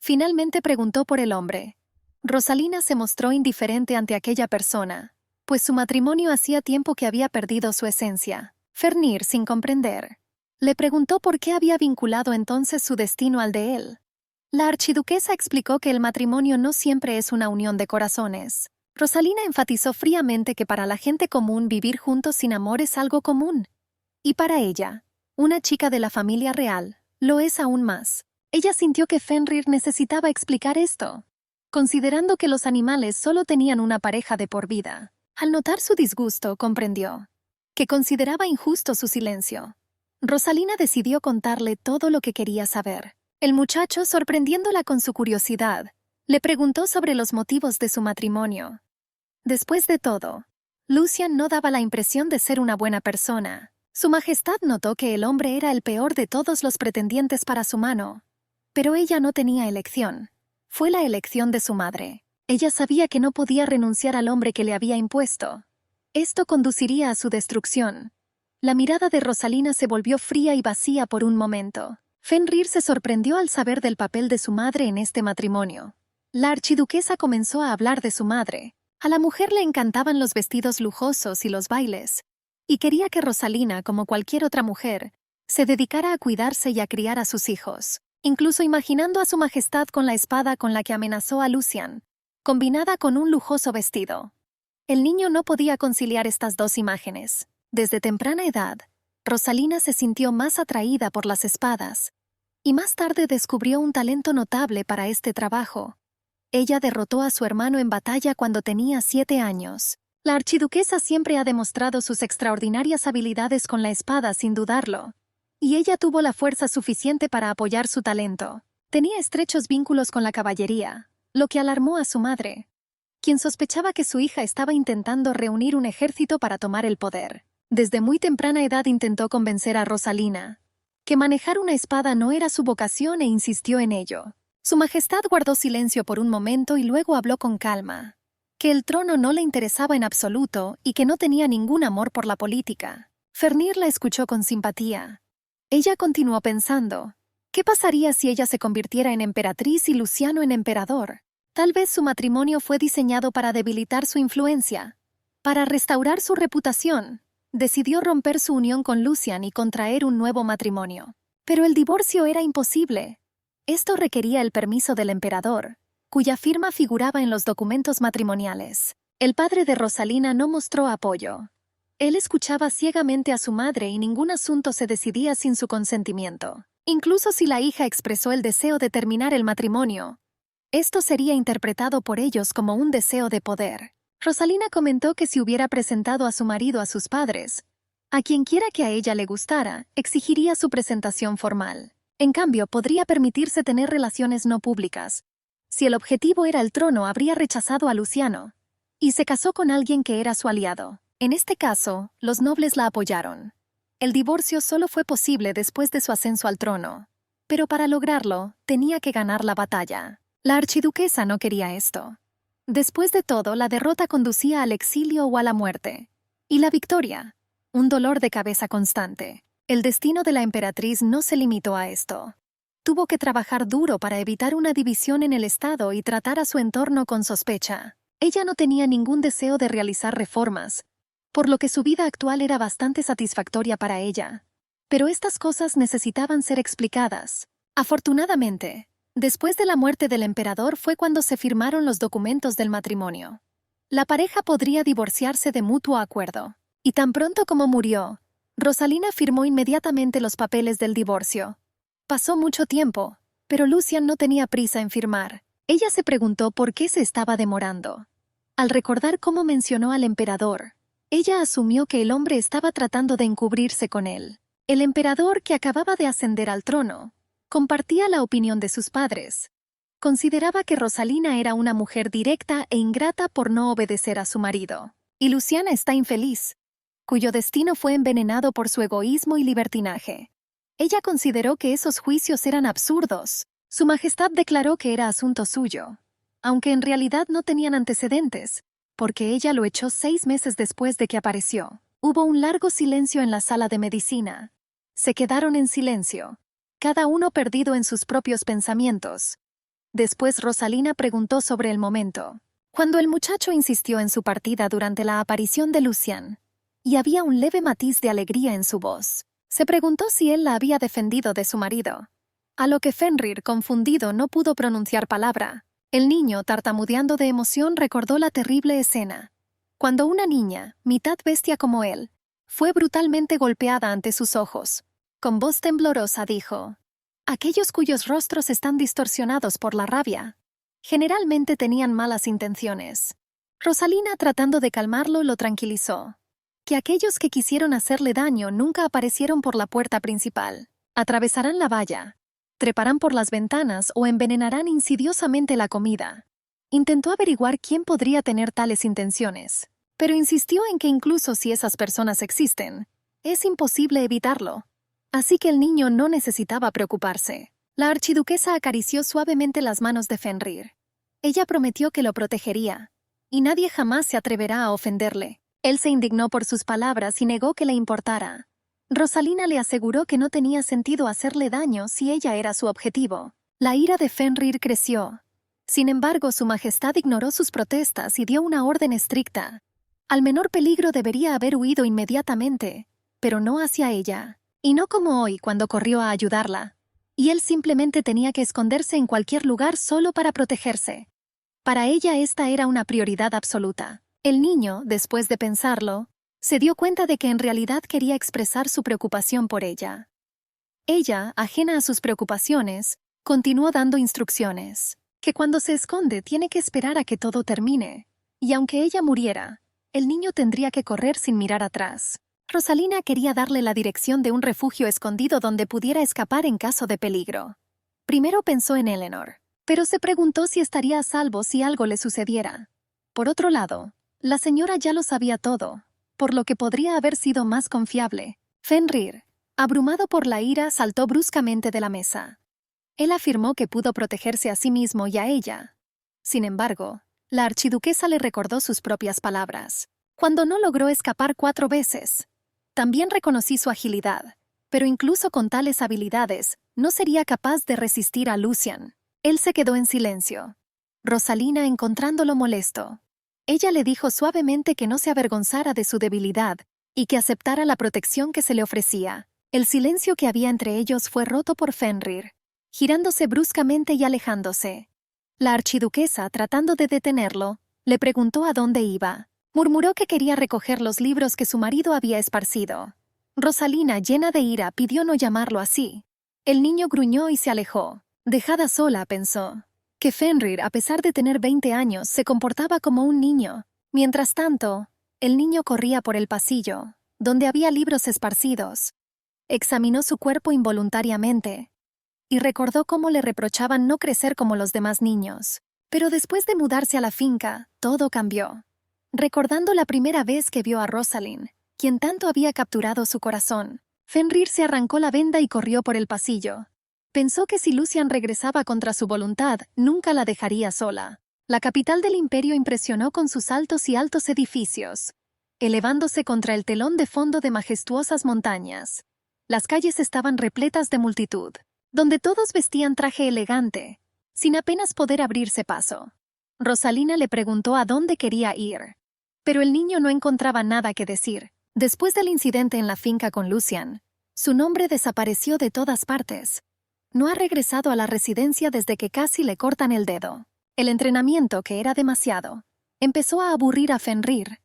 A: Finalmente preguntó por el hombre. Rosalina se mostró indiferente ante aquella persona, pues su matrimonio hacía tiempo que había perdido su esencia. Fenrir, sin comprender, le preguntó por qué había vinculado entonces su destino al de él. La archiduquesa explicó que el matrimonio no siempre es una unión de corazones. Rosalina enfatizó fríamente que para la gente común vivir juntos sin amor es algo común. Y para ella, una chica de la familia real, lo es aún más. Ella sintió que Fenrir necesitaba explicar esto, considerando que los animales solo tenían una pareja de por vida. Al notar su disgusto, comprendió que consideraba injusto su silencio. Rosalina decidió contarle todo lo que quería saber. El muchacho, sorprendiéndola con su curiosidad, le preguntó sobre los motivos de su matrimonio. Después de todo, Lucian no daba la impresión de ser una buena persona. Su Majestad notó que el hombre era el peor de todos los pretendientes para su mano. Pero ella no tenía elección. Fue la elección de su madre. Ella sabía que no podía renunciar al hombre que le había impuesto. Esto conduciría a su destrucción. La mirada de Rosalina se volvió fría y vacía por un momento. Fenrir se sorprendió al saber del papel de su madre en este matrimonio. La archiduquesa comenzó a hablar de su madre. A la mujer le encantaban los vestidos lujosos y los bailes, y quería que Rosalina, como cualquier otra mujer, se dedicara a cuidarse y a criar a sus hijos, incluso imaginando a su majestad con la espada con la que amenazó a Lucian, combinada con un lujoso vestido. El niño no podía conciliar estas dos imágenes. Desde temprana edad, Rosalina se sintió más atraída por las espadas, y más tarde descubrió un talento notable para este trabajo. Ella derrotó a su hermano en batalla cuando tenía 7 años. La archiduquesa siempre ha demostrado sus extraordinarias habilidades con la espada sin dudarlo, y ella tuvo la fuerza suficiente para apoyar su talento. Tenía estrechos vínculos con la caballería, lo que alarmó a su madre, quien sospechaba que su hija estaba intentando reunir un ejército para tomar el poder. Desde muy temprana edad intentó convencer a Rosalina que manejar una espada no era su vocación e insistió en ello. Su Majestad guardó silencio por un momento y luego habló con calma, que el trono no le interesaba en absoluto y que no tenía ningún amor por la política. Fenrir la escuchó con simpatía. Ella continuó pensando, ¿qué pasaría si ella se convirtiera en emperatriz y Luciano en emperador? Tal vez su matrimonio fue diseñado para debilitar su influencia, para restaurar su reputación. Decidió romper su unión con Lucian y contraer un nuevo matrimonio. Pero el divorcio era imposible. Esto requería el permiso del emperador, cuya firma figuraba en los documentos matrimoniales. El padre de Rosalina no mostró apoyo. Él escuchaba ciegamente a su madre y ningún asunto se decidía sin su consentimiento. Incluso si la hija expresó el deseo de terminar el matrimonio, esto sería interpretado por ellos como un deseo de poder. Rosalina comentó que si hubiera presentado a su marido a sus padres, a quienquiera que a ella le gustara, exigiría su presentación formal. En cambio, podría permitirse tener relaciones no públicas. Si el objetivo era el trono, habría rechazado a Luciano, y se casó con alguien que era su aliado. En este caso, los nobles la apoyaron. El divorcio solo fue posible después de su ascenso al trono, pero para lograrlo, tenía que ganar la batalla. La archiduquesa no quería esto. Después de todo, la derrota conducía al exilio o a la muerte. Y la victoria, un dolor de cabeza constante. El destino de la emperatriz no se limitó a esto. Tuvo que trabajar duro para evitar una división en el Estado y tratar a su entorno con sospecha. Ella no tenía ningún deseo de realizar reformas, por lo que su vida actual era bastante satisfactoria para ella. Pero estas cosas necesitaban ser explicadas. Afortunadamente, después de la muerte del emperador fue cuando se firmaron los documentos del matrimonio. La pareja podría divorciarse de mutuo acuerdo. Y tan pronto como murió, Rosalina firmó inmediatamente los papeles del divorcio. Pasó mucho tiempo, pero Lucian no tenía prisa en firmar. Ella se preguntó por qué se estaba demorando. Al recordar cómo mencionó al emperador, ella asumió que el hombre estaba tratando de encubrirse con él. El emperador, que acababa de ascender al trono, compartía la opinión de sus padres. Consideraba que Rosalina era una mujer directa e ingrata por no obedecer a su marido. Y Luciana está infeliz, cuyo destino fue envenenado por su egoísmo y libertinaje. Ella consideró que esos juicios eran absurdos. Su Majestad declaró que era asunto suyo, aunque en realidad no tenían antecedentes, porque ella lo echó 6 meses después de que apareció. Hubo un largo silencio en la sala de medicina. Se quedaron en silencio, cada uno perdido en sus propios pensamientos. Después Rosalina preguntó sobre el momento. Cuando el muchacho insistió en su partida durante la aparición de Lucian, y había un leve matiz de alegría en su voz, se preguntó si él la había defendido de su marido. A lo que Fenrir, confundido, no pudo pronunciar palabra. El niño, tartamudeando de emoción, recordó la terrible escena. Cuando una niña, mitad bestia como él, fue brutalmente golpeada ante sus ojos. Con voz temblorosa dijo: aquellos cuyos rostros están distorsionados por la rabia, generalmente tenían malas intenciones. Rosalina, tratando de calmarlo, lo tranquilizó. Que aquellos que quisieron hacerle daño nunca aparecieron por la puerta principal. Atravesarán la valla, treparán por las ventanas o envenenarán insidiosamente la comida. Intentó averiguar quién podría tener tales intenciones, pero insistió en que incluso si esas personas existen, es imposible evitarlo. Así que el niño no necesitaba preocuparse. La archiduquesa acarició suavemente las manos de Fenrir. Ella prometió que lo protegería, y nadie jamás se atreverá a ofenderle. Él se indignó por sus palabras y negó que le importara. Rosalina le aseguró que no tenía sentido hacerle daño si ella era su objetivo. La ira de Fenrir creció. Sin embargo, su majestad ignoró sus protestas y dio una orden estricta. Al menor peligro debería haber huido inmediatamente, pero no hacia ella. Y no como hoy, cuando corrió a ayudarla. Y él simplemente tenía que esconderse en cualquier lugar solo para protegerse. Para ella esta era una prioridad absoluta. El niño, después de pensarlo, se dio cuenta de que en realidad quería expresar su preocupación por ella. Ella, ajena a sus preocupaciones, continuó dando instrucciones. Que cuando se esconde tiene que esperar a que todo termine. Y aunque ella muriera, el niño tendría que correr sin mirar atrás. Rosalina quería darle la dirección de un refugio escondido donde pudiera escapar en caso de peligro. Primero pensó en Eleanor, pero se preguntó si estaría a salvo si algo le sucediera. Por otro lado, la señora ya lo sabía todo, por lo que podría haber sido más confiable. Fenrir, abrumado por la ira, saltó bruscamente de la mesa. Él afirmó que pudo protegerse a sí mismo y a ella. Sin embargo, la archiduquesa le recordó sus propias palabras. Cuando no logró escapar 4 veces. También reconocí su agilidad, pero incluso con tales habilidades, no sería capaz de resistir a Lucian. Él se quedó en silencio. Rosalina encontrándolo molesto. Ella le dijo suavemente que no se avergonzara de su debilidad y que aceptara la protección que se le ofrecía. El silencio que había entre ellos fue roto por Fenrir, girándose bruscamente y alejándose. La archiduquesa, tratando de detenerlo, le preguntó a dónde iba. Murmuró que quería recoger los libros que su marido había esparcido. Rosalina, llena de ira, pidió no llamarlo así. El niño gruñó y se alejó. Dejada sola, pensó que Fenrir, a pesar de tener 20 años, se comportaba como un niño. Mientras tanto, el niño corría por el pasillo, donde había libros esparcidos. Examinó su cuerpo involuntariamente y recordó cómo le reprochaban no crecer como los demás niños. Pero después de mudarse a la finca, todo cambió. Recordando la primera vez que vio a Rosalind, quien tanto había capturado su corazón, Fenrir se arrancó la venda y corrió por el pasillo. Pensó que si Lucian regresaba contra su voluntad, nunca la dejaría sola. La capital del imperio impresionó con sus altos y altos edificios, elevándose contra el telón de fondo de majestuosas montañas. Las calles estaban repletas de multitud, donde todos vestían traje elegante, sin apenas poder abrirse paso. Rosalina le preguntó a dónde quería ir, pero el niño no encontraba nada que decir. Después del incidente en la finca con Lucian, su nombre desapareció de todas partes. No ha regresado a la residencia desde que casi le cortan el dedo. El entrenamiento, que era demasiado, empezó a aburrir a Fenrir.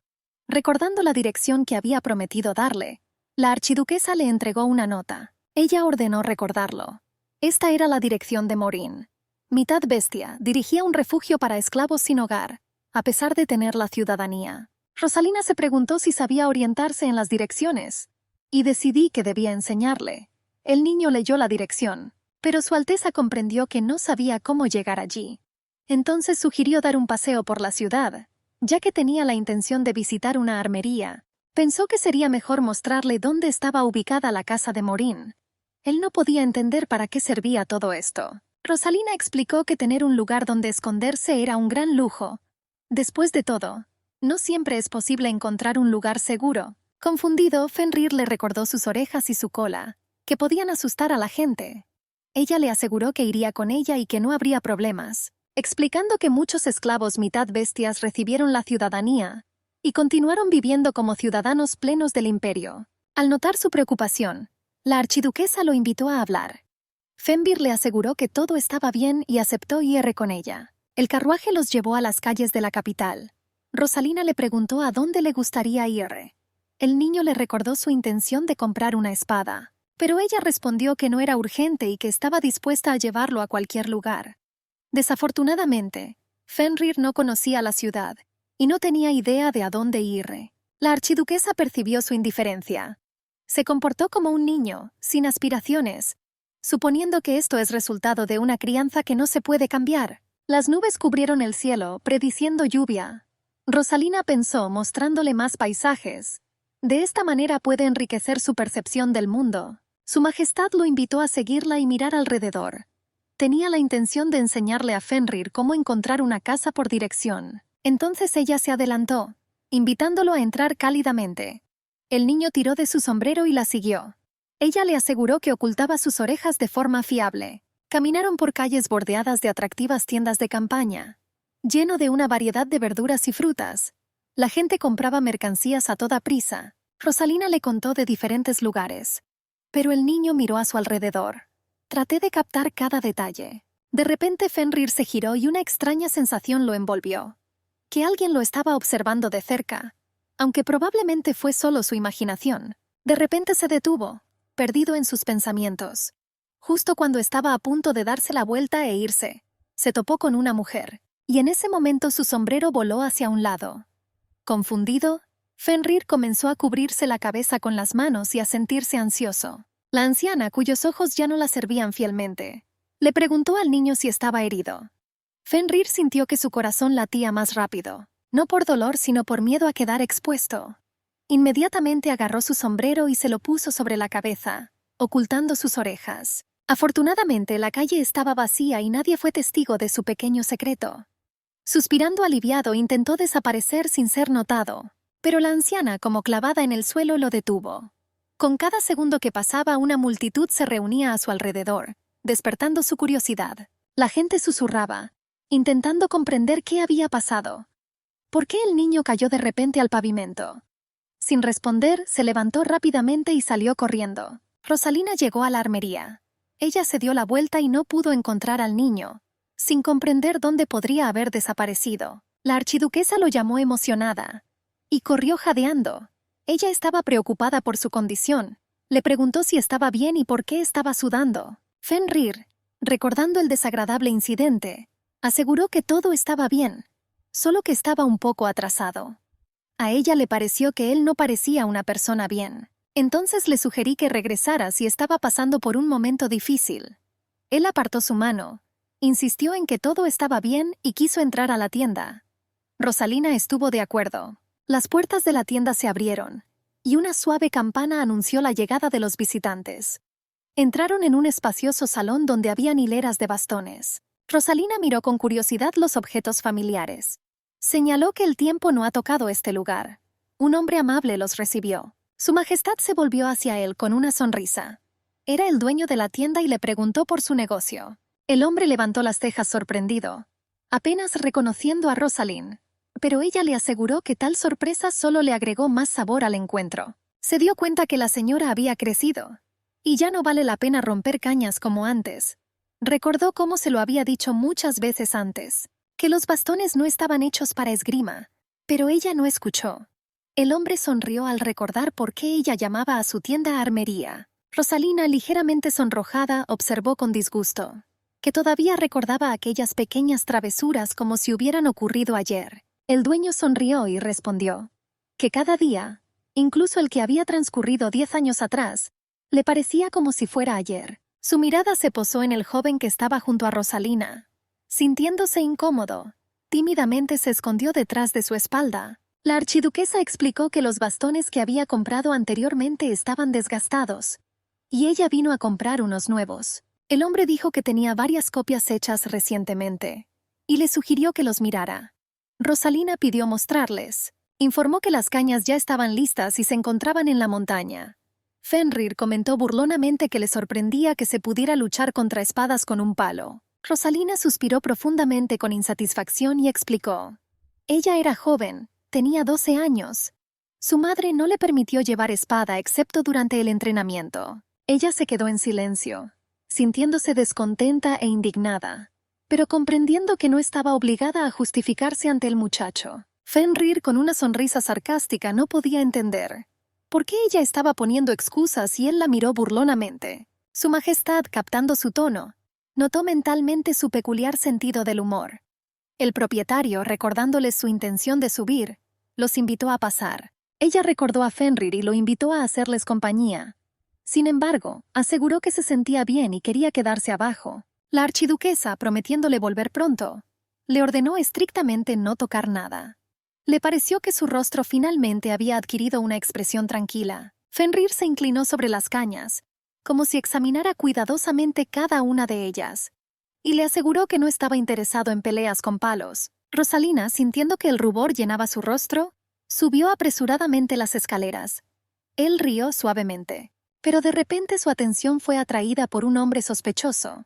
A: Recordando la dirección que había prometido darle, la archiduquesa le entregó una nota. Ella ordenó recordarlo. Esta era la dirección de Morín. Mitad bestia, dirigía un refugio para esclavos sin hogar, a pesar de tener la ciudadanía. Rosalina se preguntó si sabía orientarse en las direcciones, y decidí que debía enseñarle. El niño leyó la dirección, pero Su Alteza comprendió que no sabía cómo llegar allí. Entonces sugirió dar un paseo por la ciudad, ya que tenía la intención de visitar una armería. Pensó que sería mejor mostrarle dónde estaba ubicada la casa de Morín. Él no podía entender para qué servía todo esto. Rosalina explicó que tener un lugar donde esconderse era un gran lujo. Después de todo, no siempre es posible encontrar un lugar seguro. Confundido, Fenrir le recordó sus orejas y su cola, que podían asustar a la gente. Ella le aseguró que iría con ella y que no habría problemas, explicando que muchos esclavos mitad bestias recibieron la ciudadanía y continuaron viviendo como ciudadanos plenos del imperio. Al notar su preocupación, la archiduquesa lo invitó a hablar. Fenrir le aseguró que todo estaba bien y aceptó ir con ella. El carruaje los llevó a las calles de la capital. Rosalina le preguntó a dónde le gustaría ir. El niño le recordó su intención de comprar una espada, pero ella respondió que no era urgente y que estaba dispuesta a llevarlo a cualquier lugar. Desafortunadamente, Fenrir no conocía la ciudad y no tenía idea de a dónde ir. La archiduquesa percibió su indiferencia. Se comportó como un niño, sin aspiraciones, suponiendo que esto es resultado de una crianza que no se puede cambiar. Las nubes cubrieron el cielo, prediciendo lluvia. Rosalina pensó, mostrándole más paisajes. De esta manera puede enriquecer su percepción del mundo. Su Majestad lo invitó a seguirla y mirar alrededor. Tenía la intención de enseñarle a Fenrir cómo encontrar una casa por dirección. Entonces ella se adelantó, invitándolo a entrar cálidamente. El niño tiró de su sombrero y la siguió. Ella le aseguró que ocultaba sus orejas de forma fiable. Caminaron por calles bordeadas de atractivas tiendas de campaña, lleno de una variedad de verduras y frutas. La gente compraba mercancías a toda prisa. Rosalina le contó de diferentes lugares. Pero el niño miró a su alrededor. Traté de captar cada detalle. De repente Fenrir se giró y una extraña sensación lo envolvió. Que alguien lo estaba observando de cerca, aunque probablemente fue solo su imaginación. De repente se detuvo, perdido en sus pensamientos. Justo cuando estaba a punto de darse la vuelta e irse, se topó con una mujer, y en ese momento su sombrero voló hacia un lado. Confundido, Fenrir comenzó a cubrirse la cabeza con las manos y a sentirse ansioso. La anciana, cuyos ojos ya no la servían fielmente, le preguntó al niño si estaba herido. Fenrir sintió que su corazón latía más rápido, no por dolor sino por miedo a quedar expuesto. Inmediatamente agarró su sombrero y se lo puso sobre la cabeza, ocultando sus orejas. Afortunadamente la calle estaba vacía y nadie fue testigo de su pequeño secreto. Suspirando aliviado intentó desaparecer sin ser notado, pero la anciana, como clavada en el suelo, lo detuvo. Con cada segundo que pasaba, una multitud se reunía a su alrededor, despertando su curiosidad. La gente susurraba, intentando comprender qué había pasado. ¿Por qué el niño cayó de repente al pavimento? Sin responder, se levantó rápidamente y salió corriendo. Rosalina llegó a la armería. Ella se dio la vuelta y no pudo encontrar al niño, sin comprender dónde podría haber desaparecido. La archiduquesa lo llamó emocionada y corrió jadeando. Ella estaba preocupada por su condición. Le preguntó si estaba bien y por qué estaba sudando. Fenrir, recordando el desagradable incidente, aseguró que todo estaba bien, solo que estaba un poco atrasado. A ella le pareció que él no parecía una persona bien. Entonces le sugerí que regresara si estaba pasando por un momento difícil. Él apartó su mano, insistió en que todo estaba bien y quiso entrar a la tienda. Rosalina estuvo de acuerdo. Las puertas de la tienda se abrieron, y una suave campana anunció la llegada de los visitantes. Entraron en un espacioso salón donde habían hileras de bastones. Rosalina miró con curiosidad los objetos familiares. Señaló que el tiempo no ha tocado este lugar. Un hombre amable los recibió. Su Majestad se volvió hacia él con una sonrisa. Era el dueño de la tienda y le preguntó por su negocio. El hombre levantó las cejas sorprendido, apenas reconociendo a Rosalind, pero ella le aseguró que tal sorpresa solo le agregó más sabor al encuentro. Se dio cuenta que la señora había crecido, y ya no vale la pena romper cañas como antes. Recordó cómo se lo había dicho muchas veces antes, que los bastones no estaban hechos para esgrima, pero ella no escuchó. El hombre sonrió al recordar por qué ella llamaba a su tienda armería. Rosalina, ligeramente sonrojada, observó con disgusto que todavía recordaba aquellas pequeñas travesuras como si hubieran ocurrido ayer. El dueño sonrió y respondió que cada día, incluso el que había transcurrido 10 años atrás, le parecía como si fuera ayer. Su mirada se posó en el joven que estaba junto a Rosalina. Sintiéndose incómodo, tímidamente se escondió detrás de su espalda. La archiduquesa explicó que los bastones que había comprado anteriormente estaban desgastados, y ella vino a comprar unos nuevos. El hombre dijo que tenía varias copias hechas recientemente, y le sugirió que los mirara. Rosalina pidió mostrarles. Informó que las cañas ya estaban listas y se encontraban en la montaña. Fenrir comentó burlonamente que le sorprendía que se pudiera luchar contra espadas con un palo. Rosalina suspiró profundamente con insatisfacción y explicó. Ella era joven, tenía 12 años. Su madre no le permitió llevar espada excepto durante el entrenamiento. Ella se quedó en silencio, sintiéndose descontenta e indignada, pero comprendiendo que no estaba obligada a justificarse ante el muchacho. Fenrir, con una sonrisa sarcástica, no podía entender por qué ella estaba poniendo excusas y él la miró burlonamente. Su Majestad, captando su tono, notó mentalmente su peculiar sentido del humor. El propietario, recordándoles su intención de subir, los invitó a pasar. Ella recordó a Fenrir y lo invitó a hacerles compañía. Sin embargo, aseguró que se sentía bien y quería quedarse abajo. La archiduquesa, prometiéndole volver pronto, le ordenó estrictamente no tocar nada. Le pareció que su rostro finalmente había adquirido una expresión tranquila. Fenrir se inclinó sobre las cañas, como si examinara cuidadosamente cada una de ellas, y le aseguró que no estaba interesado en peleas con palos. Rosalina, sintiendo que el rubor llenaba su rostro, subió apresuradamente las escaleras. Él rió suavemente, pero de repente su atención fue atraída por un hombre sospechoso,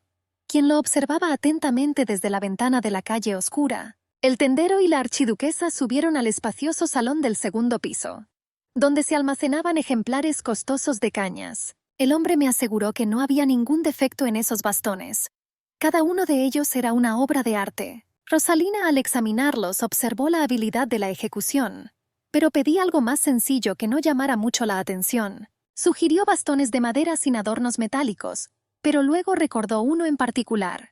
A: quien lo observaba atentamente desde la ventana de la calle oscura. El tendero y la archiduquesa subieron al espacioso salón del segundo piso, donde se almacenaban ejemplares costosos de cañas. El hombre me aseguró que no había ningún defecto en esos bastones. Cada uno de ellos era una obra de arte. Rosalina, al examinarlos, observó la habilidad de la ejecución, pero pedí algo más sencillo que no llamara mucho la atención. Sugirió bastones de madera sin adornos metálicos, pero luego recordó uno en particular.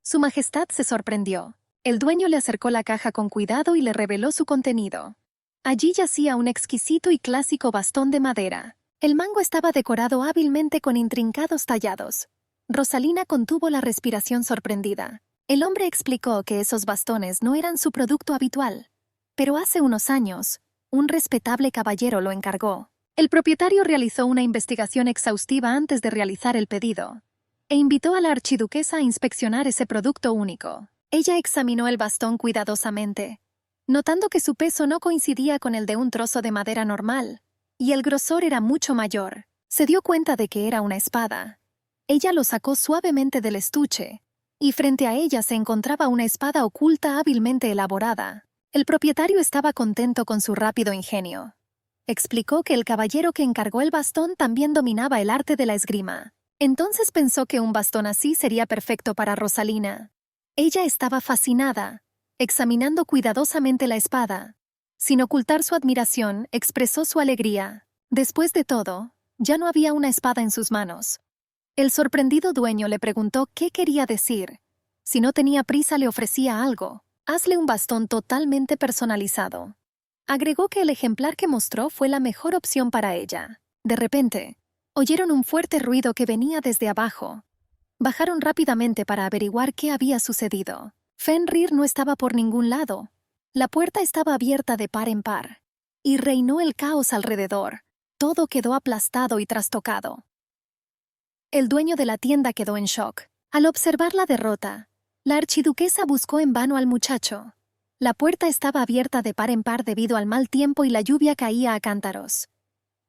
A: Su Majestad se sorprendió. El dueño le acercó la caja con cuidado y le reveló su contenido. Allí yacía un exquisito y clásico bastón de madera. El mango estaba decorado hábilmente con intrincados tallados. Rosalina contuvo la respiración sorprendida. El hombre explicó que esos bastones no eran su producto habitual, pero hace unos años, un respetable caballero lo encargó. El propietario realizó una investigación exhaustiva antes de realizar el pedido, e invitó a la archiduquesa a inspeccionar ese producto único. Ella examinó el bastón cuidadosamente, notando que su peso no coincidía con el de un trozo de madera normal, y el grosor era mucho mayor. Se dio cuenta de que era una espada. Ella lo sacó suavemente del estuche, y frente a ella se encontraba una espada oculta hábilmente elaborada. El propietario estaba contento con su rápido ingenio. Explicó que el caballero que encargó el bastón también dominaba el arte de la esgrima. Entonces pensó que un bastón así sería perfecto para Rosalina. Ella estaba fascinada, examinando cuidadosamente la espada. Sin ocultar su admiración, expresó su alegría. Después de todo, ya no había una espada en sus manos. El sorprendido dueño le preguntó qué quería decir. Si no tenía prisa, le ofrecía algo. Hazle un bastón totalmente personalizado. Agregó que el ejemplar que mostró fue la mejor opción para ella. De repente, oyeron un fuerte ruido que venía desde abajo. Bajaron rápidamente para averiguar qué había sucedido. Fenrir no estaba por ningún lado. La puerta estaba abierta de par en par, y reinó el caos alrededor. Todo quedó aplastado y trastocado. El dueño de la tienda quedó en shock. Al observar la derrota, la archiduquesa buscó en vano al muchacho. La puerta estaba abierta de par en par debido al mal tiempo y la lluvia caía a cántaros.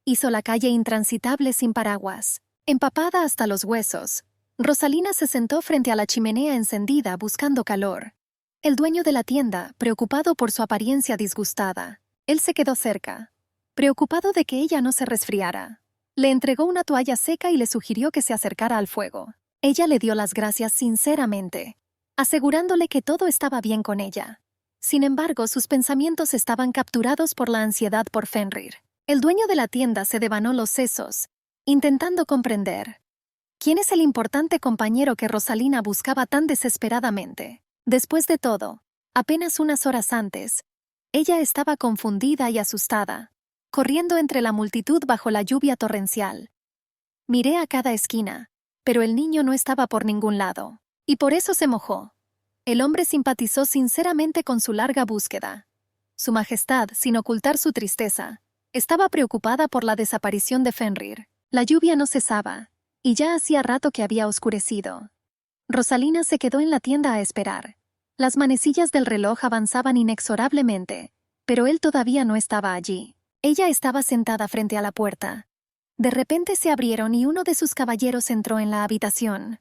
A: Hizo la calle intransitable sin paraguas. Empapada hasta los huesos, Rosalina se sentó frente a la chimenea encendida buscando calor. El dueño de la tienda, preocupado por su apariencia disgustada, él se quedó cerca, preocupado de que ella no se resfriara. Le entregó una toalla seca y le sugirió que se acercara al fuego. Ella le dio las gracias sinceramente, asegurándole que todo estaba bien con ella. Sin embargo, sus pensamientos estaban capturados por la ansiedad por Fenrir. El dueño de la tienda se devanó los sesos, intentando comprender. ¿Quién es el importante compañero que Rosalina buscaba tan desesperadamente? Después de todo, apenas unas horas antes, ella estaba confundida y asustada, corriendo entre la multitud bajo la lluvia torrencial. Miré a cada esquina, pero el niño no estaba por ningún lado, y por eso se mojó. El hombre simpatizó sinceramente con su larga búsqueda. Su Majestad, sin ocultar su tristeza, estaba preocupada por la desaparición de Fenrir. La lluvia no cesaba, y ya hacía rato que había oscurecido. Rosalina se quedó en la tienda a esperar. Las manecillas del reloj avanzaban inexorablemente, pero él todavía no estaba allí. Ella estaba sentada frente a la puerta, De repente se abrieron y uno de sus caballeros entró en la habitación.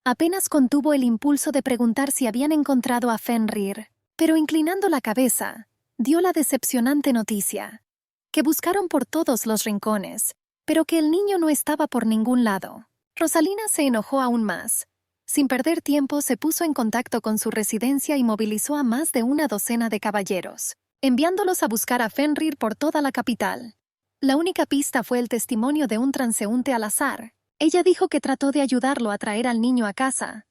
A: Apenas contuvo el impulso de preguntar si habían encontrado a Fenrir, pero inclinando la cabeza, dio la decepcionante noticia: que buscaron por todos los rincones, pero que el niño no estaba por ningún lado. Rosalina se enojó aún más. Sin perder tiempo, se puso en contacto con su residencia y movilizó a más de una docena de caballeros, enviándolos a buscar a Fenrir por toda la capital. La única pista fue el testimonio de un transeúnte al azar. Ella dijo que trató de ayudarlo a traer al niño a casa,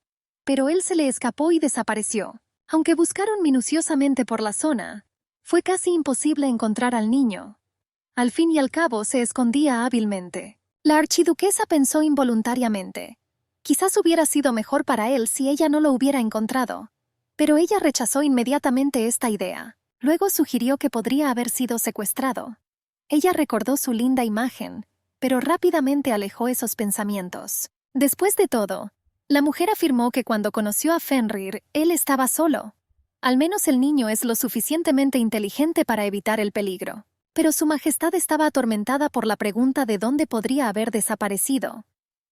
A: pero él se le escapó y desapareció. Aunque buscaron minuciosamente por la zona, fue casi imposible encontrar al niño. Al fin y al cabo se escondía hábilmente. La archiduquesa pensó involuntariamente: quizás hubiera sido mejor para él si ella no lo hubiera encontrado. Pero ella rechazó inmediatamente esta idea. Luego sugirió que podría haber sido secuestrado. Ella recordó su linda imagen, pero rápidamente alejó esos pensamientos. Después de todo, la mujer afirmó que cuando conoció a Fenrir, él estaba solo. Al menos el niño es lo suficientemente inteligente para evitar el peligro. Pero su majestad estaba atormentada por la pregunta de dónde podría haber desaparecido.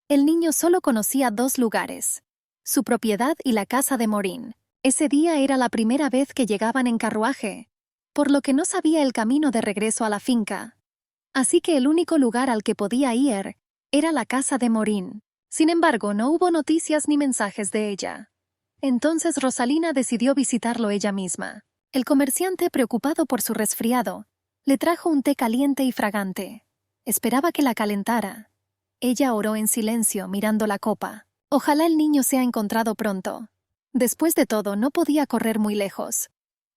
A: El niño solo conocía 2 lugares: su propiedad y la casa de Morín. Ese día era la primera vez que llegaban en carruaje, por lo que no sabía el camino de regreso a la finca. Así que el único lugar al que podía ir era la casa de Morín. Sin embargo, no hubo noticias ni mensajes de ella. Entonces Rosalina decidió visitarlo ella misma. El comerciante, preocupado por su resfriado, le trajo un té caliente y fragante. Esperaba que la calentara. Ella oró en silencio, mirando la copa. Ojalá el niño sea encontrado pronto. Después de todo, no podía correr muy lejos.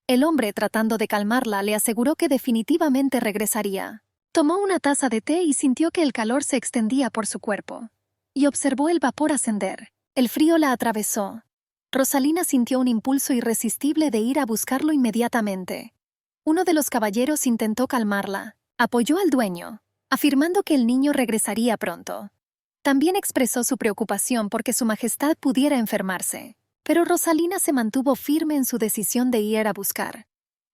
A: El hombre, tratando de calmarla, le aseguró que definitivamente regresaría. Tomó una taza de té y sintió que el calor se extendía por su cuerpo. Y observó el vapor ascender. El frío la atravesó. Rosalina sintió un impulso irresistible de ir a buscarlo inmediatamente. Uno de los caballeros intentó calmarla. Apoyó al dueño, afirmando que el niño regresaría pronto. También expresó su preocupación porque su majestad pudiera enfermarse. Pero Rosalina se mantuvo firme en su decisión de ir a buscar.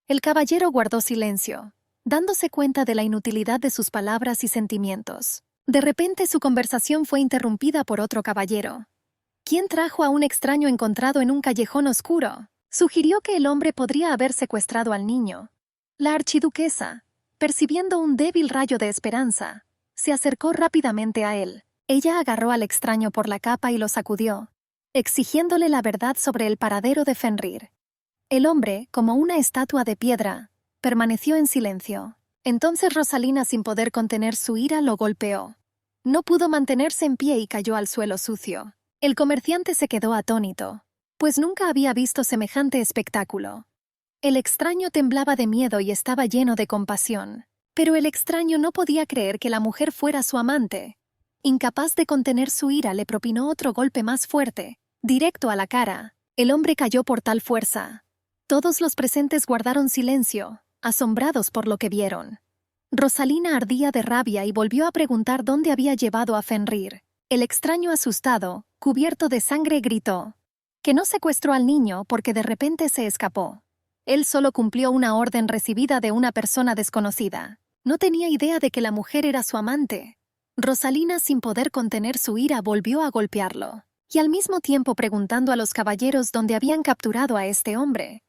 A: El caballero guardó silencio, dándose cuenta de la inutilidad de sus palabras y sentimientos. De repente su conversación fue interrumpida por otro caballero. ¿Quién trajo a un extraño encontrado en un callejón oscuro? Sugirió que el hombre podría haber secuestrado al niño. La archiduquesa, percibiendo un débil rayo de esperanza, se acercó rápidamente a él. Ella agarró al extraño por la capa y lo sacudió, exigiéndole la verdad sobre el paradero de Fenrir. El hombre, como una estatua de piedra, permaneció en silencio. Entonces Rosalina, sin poder contener su ira, lo golpeó. No pudo mantenerse en pie y cayó al suelo sucio. El comerciante se quedó atónito, pues nunca había visto semejante espectáculo. El extraño temblaba de miedo y estaba lleno de compasión. Pero el extraño no podía creer que la mujer fuera su amante. Incapaz de contener su ira, le propinó otro golpe más fuerte, directo a la cara. El hombre cayó por tal fuerza. Todos los presentes guardaron silencio, asombrados por lo que vieron. Rosalina ardía de rabia y volvió a preguntar dónde había llevado a Fenrir. El extraño, asustado, cubierto de sangre, gritó que no secuestró al niño porque de repente se escapó. Él solo cumplió una orden recibida de una persona desconocida. No tenía idea de que la mujer era su amante. Rosalina, sin poder contener su ira, volvió a golpearlo, y al mismo tiempo preguntando a los caballeros dónde habían capturado a este hombre.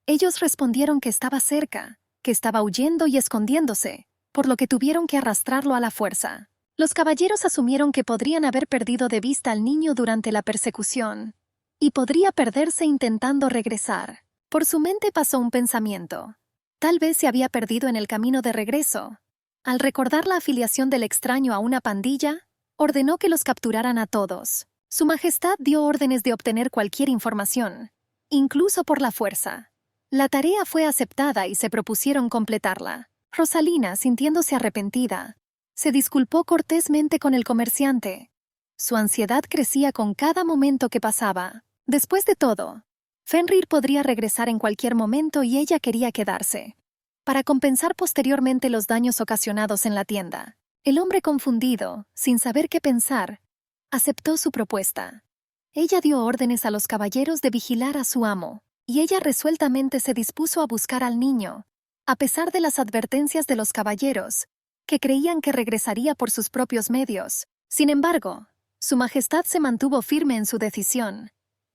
A: Ellos respondieron que estaba cerca, que estaba huyendo y escondiéndose, por lo que tuvieron que arrastrarlo a la fuerza. Los caballeros asumieron que podrían haber perdido de vista al niño durante la persecución, y podría perderse intentando regresar. Por su mente pasó un pensamiento. Tal vez se había perdido en el camino de regreso. Al recordar la afiliación del extraño a una pandilla, ordenó que los capturaran a todos. Su majestad dio órdenes de obtener cualquier información, incluso por la fuerza. La tarea fue aceptada y se propusieron completarla. Rosalina, sintiéndose arrepentida, se disculpó cortésmente con el comerciante. Su ansiedad crecía con cada momento que pasaba. Después de todo, Fenrir podría regresar en cualquier momento y ella quería quedarse, para compensar posteriormente los daños ocasionados en la tienda. El hombre, confundido, sin saber qué pensar, aceptó su propuesta. Ella dio órdenes a los caballeros de vigilar a su amo, y ella resueltamente se dispuso a buscar al niño. A pesar de las advertencias de los caballeros, que creían que regresaría por sus propios medios. Sin embargo, Su Majestad se mantuvo firme en su decisión.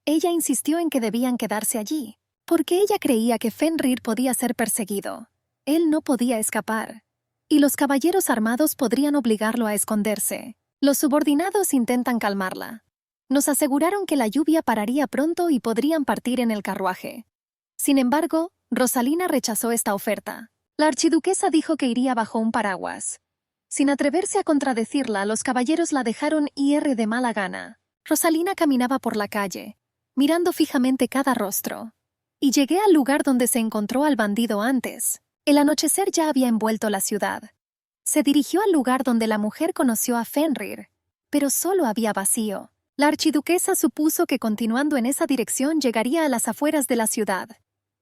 A: Ella insistió en que debían quedarse allí, porque ella creía que Fenrir podía ser perseguido. Él no podía escapar, y los caballeros armados podrían obligarlo a esconderse. Los subordinados intentan calmarla. Nos aseguraron que la lluvia pararía pronto y podrían partir en el carruaje. Sin embargo, Rosalina rechazó esta oferta. La archiduquesa dijo que iría bajo un paraguas. Sin atreverse a contradecirla, los caballeros la dejaron ir de mala gana. Rosalina caminaba por la calle, mirando fijamente cada rostro. Y llegué al lugar donde se encontró al bandido antes. El anochecer ya había envuelto la ciudad. Se dirigió al lugar donde la mujer conoció a Fenrir, pero solo había vacío. La archiduquesa supuso que continuando en esa dirección llegaría a las afueras de la ciudad,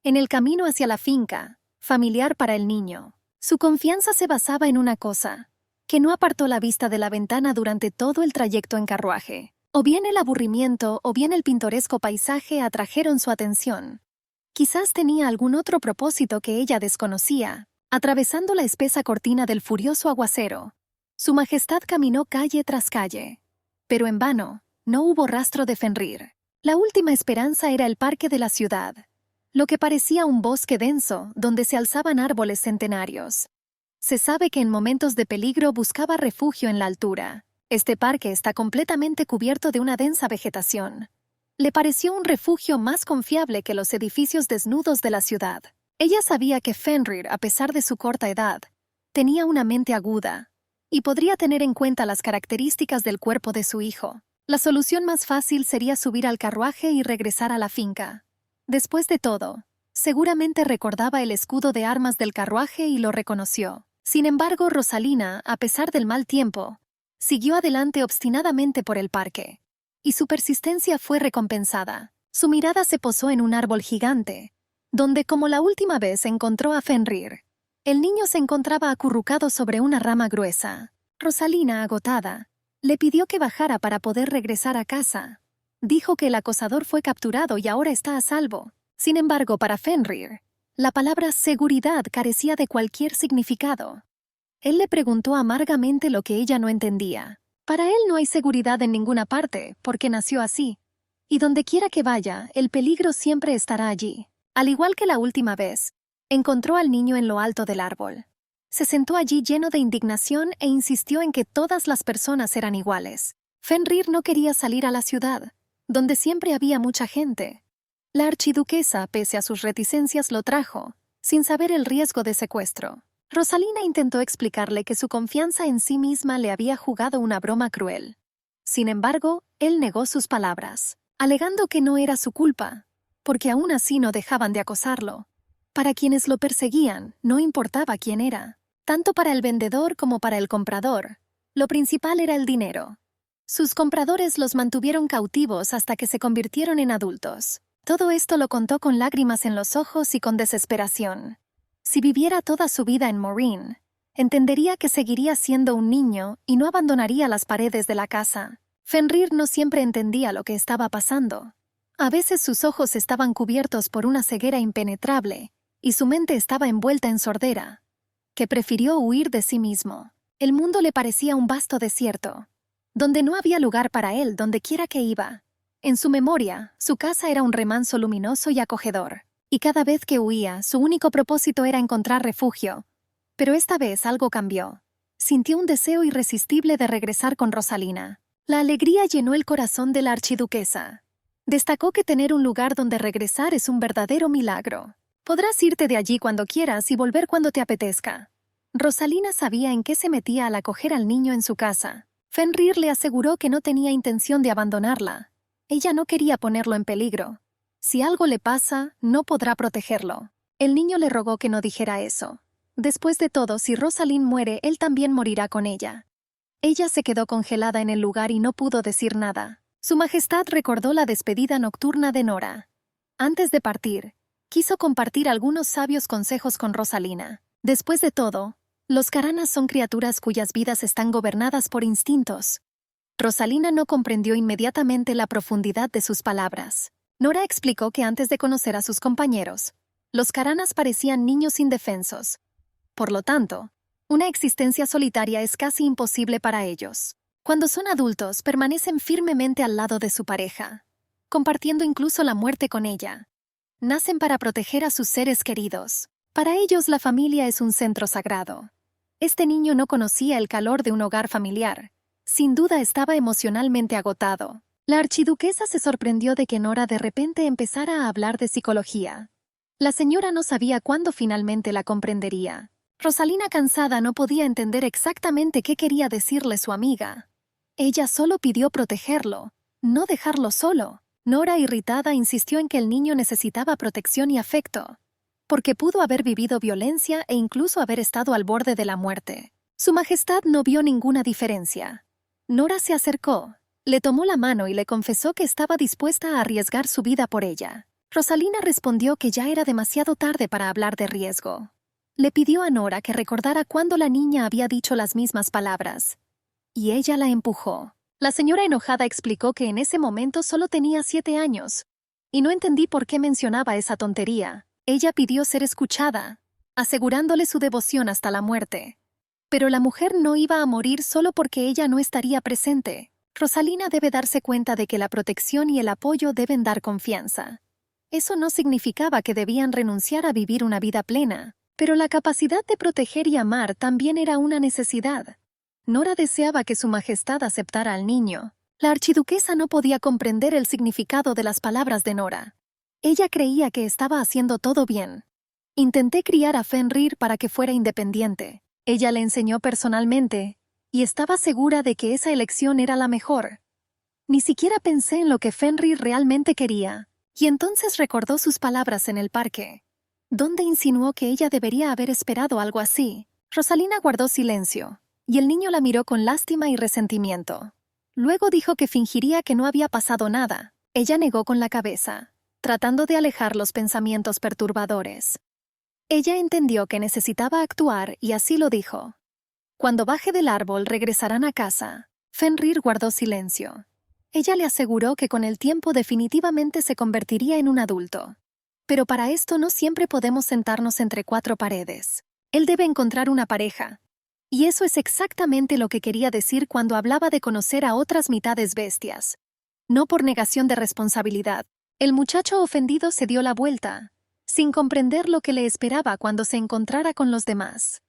A: en el camino hacia la finca, familiar para el niño. Su confianza se basaba en una cosa, que no apartó la vista de la ventana durante todo el trayecto en carruaje. O bien el aburrimiento o bien el pintoresco paisaje atrajeron su atención. Quizás tenía algún otro propósito que ella desconocía. Atravesando la espesa cortina del furioso aguacero, Su Majestad caminó calle tras calle. Pero en vano, no hubo rastro de Fenrir. La última esperanza era el parque de la ciudad, lo que parecía un bosque denso donde se alzaban árboles centenarios. Se sabe que en momentos de peligro buscaba refugio en la altura. Este parque está completamente cubierto de una densa vegetación. Le pareció un refugio más confiable que los edificios desnudos de la ciudad. Ella sabía que Fenrir, a pesar de su corta edad, tenía una mente aguda y podría tener en cuenta las características del cuerpo de su hijo. La solución más fácil sería subir al carruaje y regresar a la finca. Después de todo, seguramente recordaba el escudo de armas del carruaje y lo reconoció. Sin embargo, Rosalina, a pesar del mal tiempo, siguió adelante obstinadamente por el parque. Y su persistencia fue recompensada. Su mirada se posó en un árbol gigante, donde como la última vez encontró a Fenrir. El niño se encontraba acurrucado sobre una rama gruesa. Rosalina, agotada, le pidió que bajara para poder regresar a casa. Dijo que el acosador fue capturado y ahora está a salvo. Sin embargo, para Fenrir, la palabra seguridad carecía de cualquier significado. Él le preguntó amargamente lo que ella no entendía. Para él no hay seguridad en ninguna parte, porque nació así. Y donde quiera que vaya, el peligro siempre estará allí. Al igual que la última vez, encontró al niño en lo alto del árbol. Se sentó allí lleno de indignación e insistió en que todas las personas eran iguales. Fenrir no quería salir a la ciudad, donde siempre había mucha gente. La archiduquesa, pese a sus reticencias, lo trajo, sin saber el riesgo de secuestro. Rosalina intentó explicarle que su confianza en sí misma le había jugado una broma cruel. Sin embargo, él negó sus palabras, alegando que no era su culpa, porque aún así no dejaban de acosarlo. Para quienes lo perseguían, no importaba quién era. Tanto para el vendedor como para el comprador, lo principal era el dinero. Sus compradores los mantuvieron cautivos hasta que se convirtieron en adultos. Todo esto lo contó con lágrimas en los ojos y con desesperación. Si viviera toda su vida en Morin, entendería que seguiría siendo un niño y no abandonaría las paredes de la casa. Fenrir no siempre entendía lo que estaba pasando. A veces sus ojos estaban cubiertos por una ceguera impenetrable y su mente estaba envuelta en sordera, que prefirió huir de sí mismo. El mundo le parecía un vasto desierto, donde no había lugar para él donde quiera que iba. En su memoria, su casa era un remanso luminoso y acogedor, y cada vez que huía, su único propósito era encontrar refugio. Pero esta vez algo cambió. Sintió un deseo irresistible de regresar con Rosalina. La alegría llenó el corazón de la archiduquesa. Destacó que tener un lugar donde regresar es un verdadero milagro. Podrás irte de allí cuando quieras y volver cuando te apetezca. Rosalina sabía en qué se metía al acoger al niño en su casa. Fenrir le aseguró que no tenía intención de abandonarla. Ella no quería ponerlo en peligro. Si algo le pasa, no podrá protegerlo. El niño le rogó que no dijera eso. Después de todo, si Rosalind muere, él también morirá con ella. Ella se quedó congelada en el lugar y no pudo decir nada. Su Majestad recordó la despedida nocturna de Nora. Antes de partir, quiso compartir algunos sabios consejos con Rosalina. Después de todo, los Karanas son criaturas cuyas vidas están gobernadas por instintos. Rosalina no comprendió inmediatamente la profundidad de sus palabras. Nora explicó que antes de conocer a sus compañeros, los Karanas parecían niños indefensos. Por lo tanto, Una existencia solitaria es casi imposible para ellos. Cuando son adultos, permanecen firmemente al lado de su pareja, compartiendo incluso la muerte con ella. Nacen para proteger a sus seres queridos. Para ellos la familia es un centro sagrado. Este niño no conocía el calor de un hogar familiar. Sin duda estaba emocionalmente agotado. La archiduquesa se sorprendió de que Nora de repente empezara a hablar de psicología. La señora no sabía cuándo finalmente la comprendería. Rosalina, cansada, no podía entender exactamente qué quería decirle su amiga. Ella solo pidió protegerlo, no dejarlo solo. Nora, irritada, insistió en que el niño necesitaba protección y afecto, porque pudo haber vivido violencia e incluso haber estado al borde de la muerte. Su Majestad no vio ninguna diferencia. Nora se acercó, le tomó la mano y le confesó que estaba dispuesta a arriesgar su vida por ella. Rosalina respondió que ya era demasiado tarde para hablar de riesgo. Le pidió a Nora que recordara cuándo la niña había dicho las mismas palabras, y ella la empujó. La señora enojada explicó que en ese momento solo tenía 7 años, y no entendí por qué mencionaba esa tontería. Ella pidió ser escuchada, asegurándole su devoción hasta la muerte. Pero la mujer no iba a morir solo porque ella no estaría presente. Rosalina debe darse cuenta de que la protección y el apoyo deben dar confianza. Eso no significaba que debían renunciar a vivir una vida plena, pero la capacidad de proteger y amar también era una necesidad. Nora deseaba que su Majestad aceptara al niño. La archiduquesa no podía comprender el significado de las palabras de Nora. Ella creía que estaba haciendo todo bien. Intenté criar a Fenrir para que fuera independiente. Ella le enseñó personalmente, y estaba segura de que esa elección era la mejor. Ni siquiera pensé en lo que Fenrir realmente quería, y entonces recordó sus palabras en el parque, donde insinuó que ella debería haber esperado algo así. Rosalina guardó silencio, y el niño la miró con lástima y resentimiento. Luego dijo que fingiría que no había pasado nada. Ella negó con la cabeza, tratando de alejar los pensamientos perturbadores. Ella entendió que necesitaba actuar y así lo dijo. Cuando baje del árbol regresarán a casa. Fenrir guardó silencio. Ella le aseguró que con el tiempo definitivamente se convertiría en un adulto. Pero para esto no siempre podemos sentarnos entre 4 paredes. Él debe encontrar una pareja. Y eso es exactamente lo que quería decir cuando hablaba de conocer a otras mitades bestias. No por negación de responsabilidad. El muchacho ofendido se dio la vuelta, sin comprender lo que le esperaba cuando se encontrara con los demás.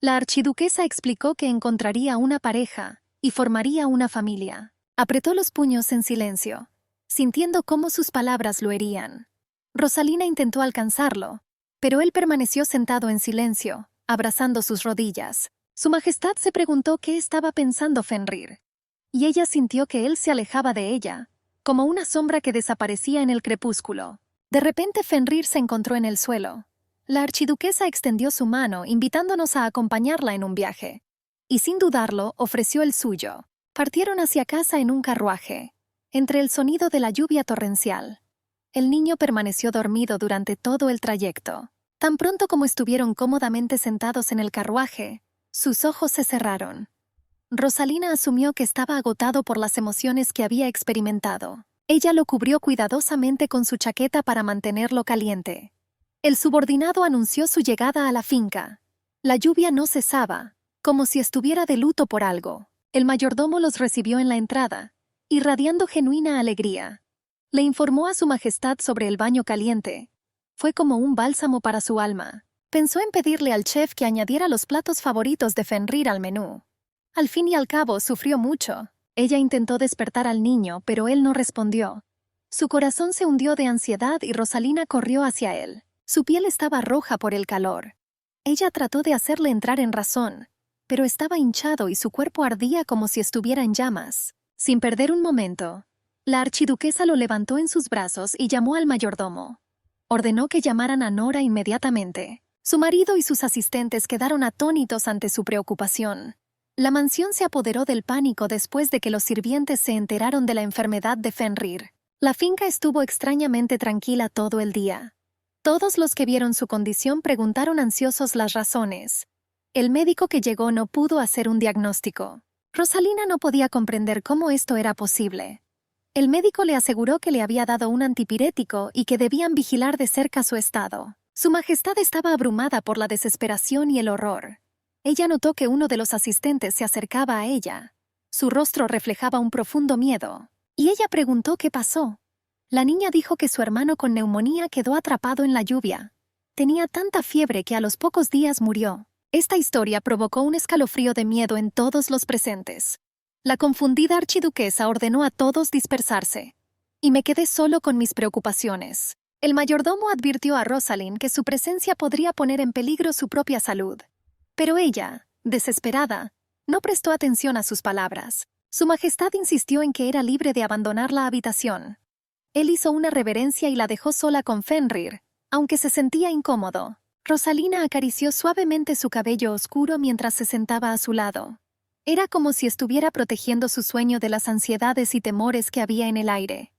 A: La archiduquesa explicó que encontraría una pareja y formaría una familia. Apretó los puños en silencio, sintiendo cómo sus palabras lo herían. Rosalina intentó alcanzarlo, pero él permaneció sentado en silencio, abrazando sus rodillas. Su Majestad se preguntó qué estaba pensando Fenrir, y ella sintió que él se alejaba de ella, como una sombra que desaparecía en el crepúsculo. De repente Fenrir se encontró en el suelo. La archiduquesa extendió su mano, invitándonos a acompañarla en un viaje, y sin dudarlo ofreció el suyo. Partieron hacia casa en un carruaje, entre el sonido de la lluvia torrencial. El niño permaneció dormido durante todo el trayecto. Tan pronto como estuvieron cómodamente sentados en el carruaje, sus ojos se cerraron. Rosalina asumió que estaba agotado por las emociones que había experimentado. Ella lo cubrió cuidadosamente con su chaqueta para mantenerlo caliente. El subordinado anunció su llegada a la finca. La lluvia no cesaba, como si estuviera de luto por algo. El mayordomo los recibió en la entrada, irradiando genuina alegría. Le informó a su Majestad sobre el baño caliente. Fue como un bálsamo para su alma. Pensó en pedirle al chef que añadiera los platos favoritos de Fenrir al menú. Al fin y al cabo, sufrió mucho. Ella intentó despertar al niño, pero él no respondió. Su corazón se hundió de ansiedad y Rosalina corrió hacia él. Su piel estaba roja por el calor. Ella trató de hacerle entrar en razón, pero estaba hinchado y su cuerpo ardía como si estuviera en llamas. Sin perder un momento, la archiduquesa lo levantó en sus brazos y llamó al mayordomo. Ordenó que llamaran a Nora inmediatamente. Su marido y sus asistentes quedaron atónitos ante su preocupación. La mansión se apoderó del pánico después de que los sirvientes se enteraron de la enfermedad de Fenrir. La finca estuvo extrañamente tranquila todo el día. Todos los que vieron su condición preguntaron ansiosos las razones. El médico que llegó no pudo hacer un diagnóstico. Rosalina no podía comprender cómo esto era posible. El médico le aseguró que le había dado un antipirético y que debían vigilar de cerca su estado. Su Majestad estaba abrumada por la desesperación y el horror. Ella notó que uno de los asistentes se acercaba a ella. Su rostro reflejaba un profundo miedo, y ella preguntó qué pasó. La niña dijo que su hermano con neumonía quedó atrapado en la lluvia. Tenía tanta fiebre que a los pocos días murió. Esta historia provocó un escalofrío de miedo en todos los presentes. La confundida archiduquesa ordenó a todos dispersarse, y me quedé solo con mis preocupaciones. El mayordomo advirtió a Rosalind que su presencia podría poner en peligro su propia salud. Pero ella, desesperada, no prestó atención a sus palabras. Su Majestad insistió en que era libre de abandonar la habitación. Él hizo una reverencia y la dejó sola con Fenrir, aunque se sentía incómodo. Rosalina acarició suavemente su cabello oscuro mientras se sentaba a su lado. Era como si estuviera protegiendo su sueño de las ansiedades y temores que había en el aire.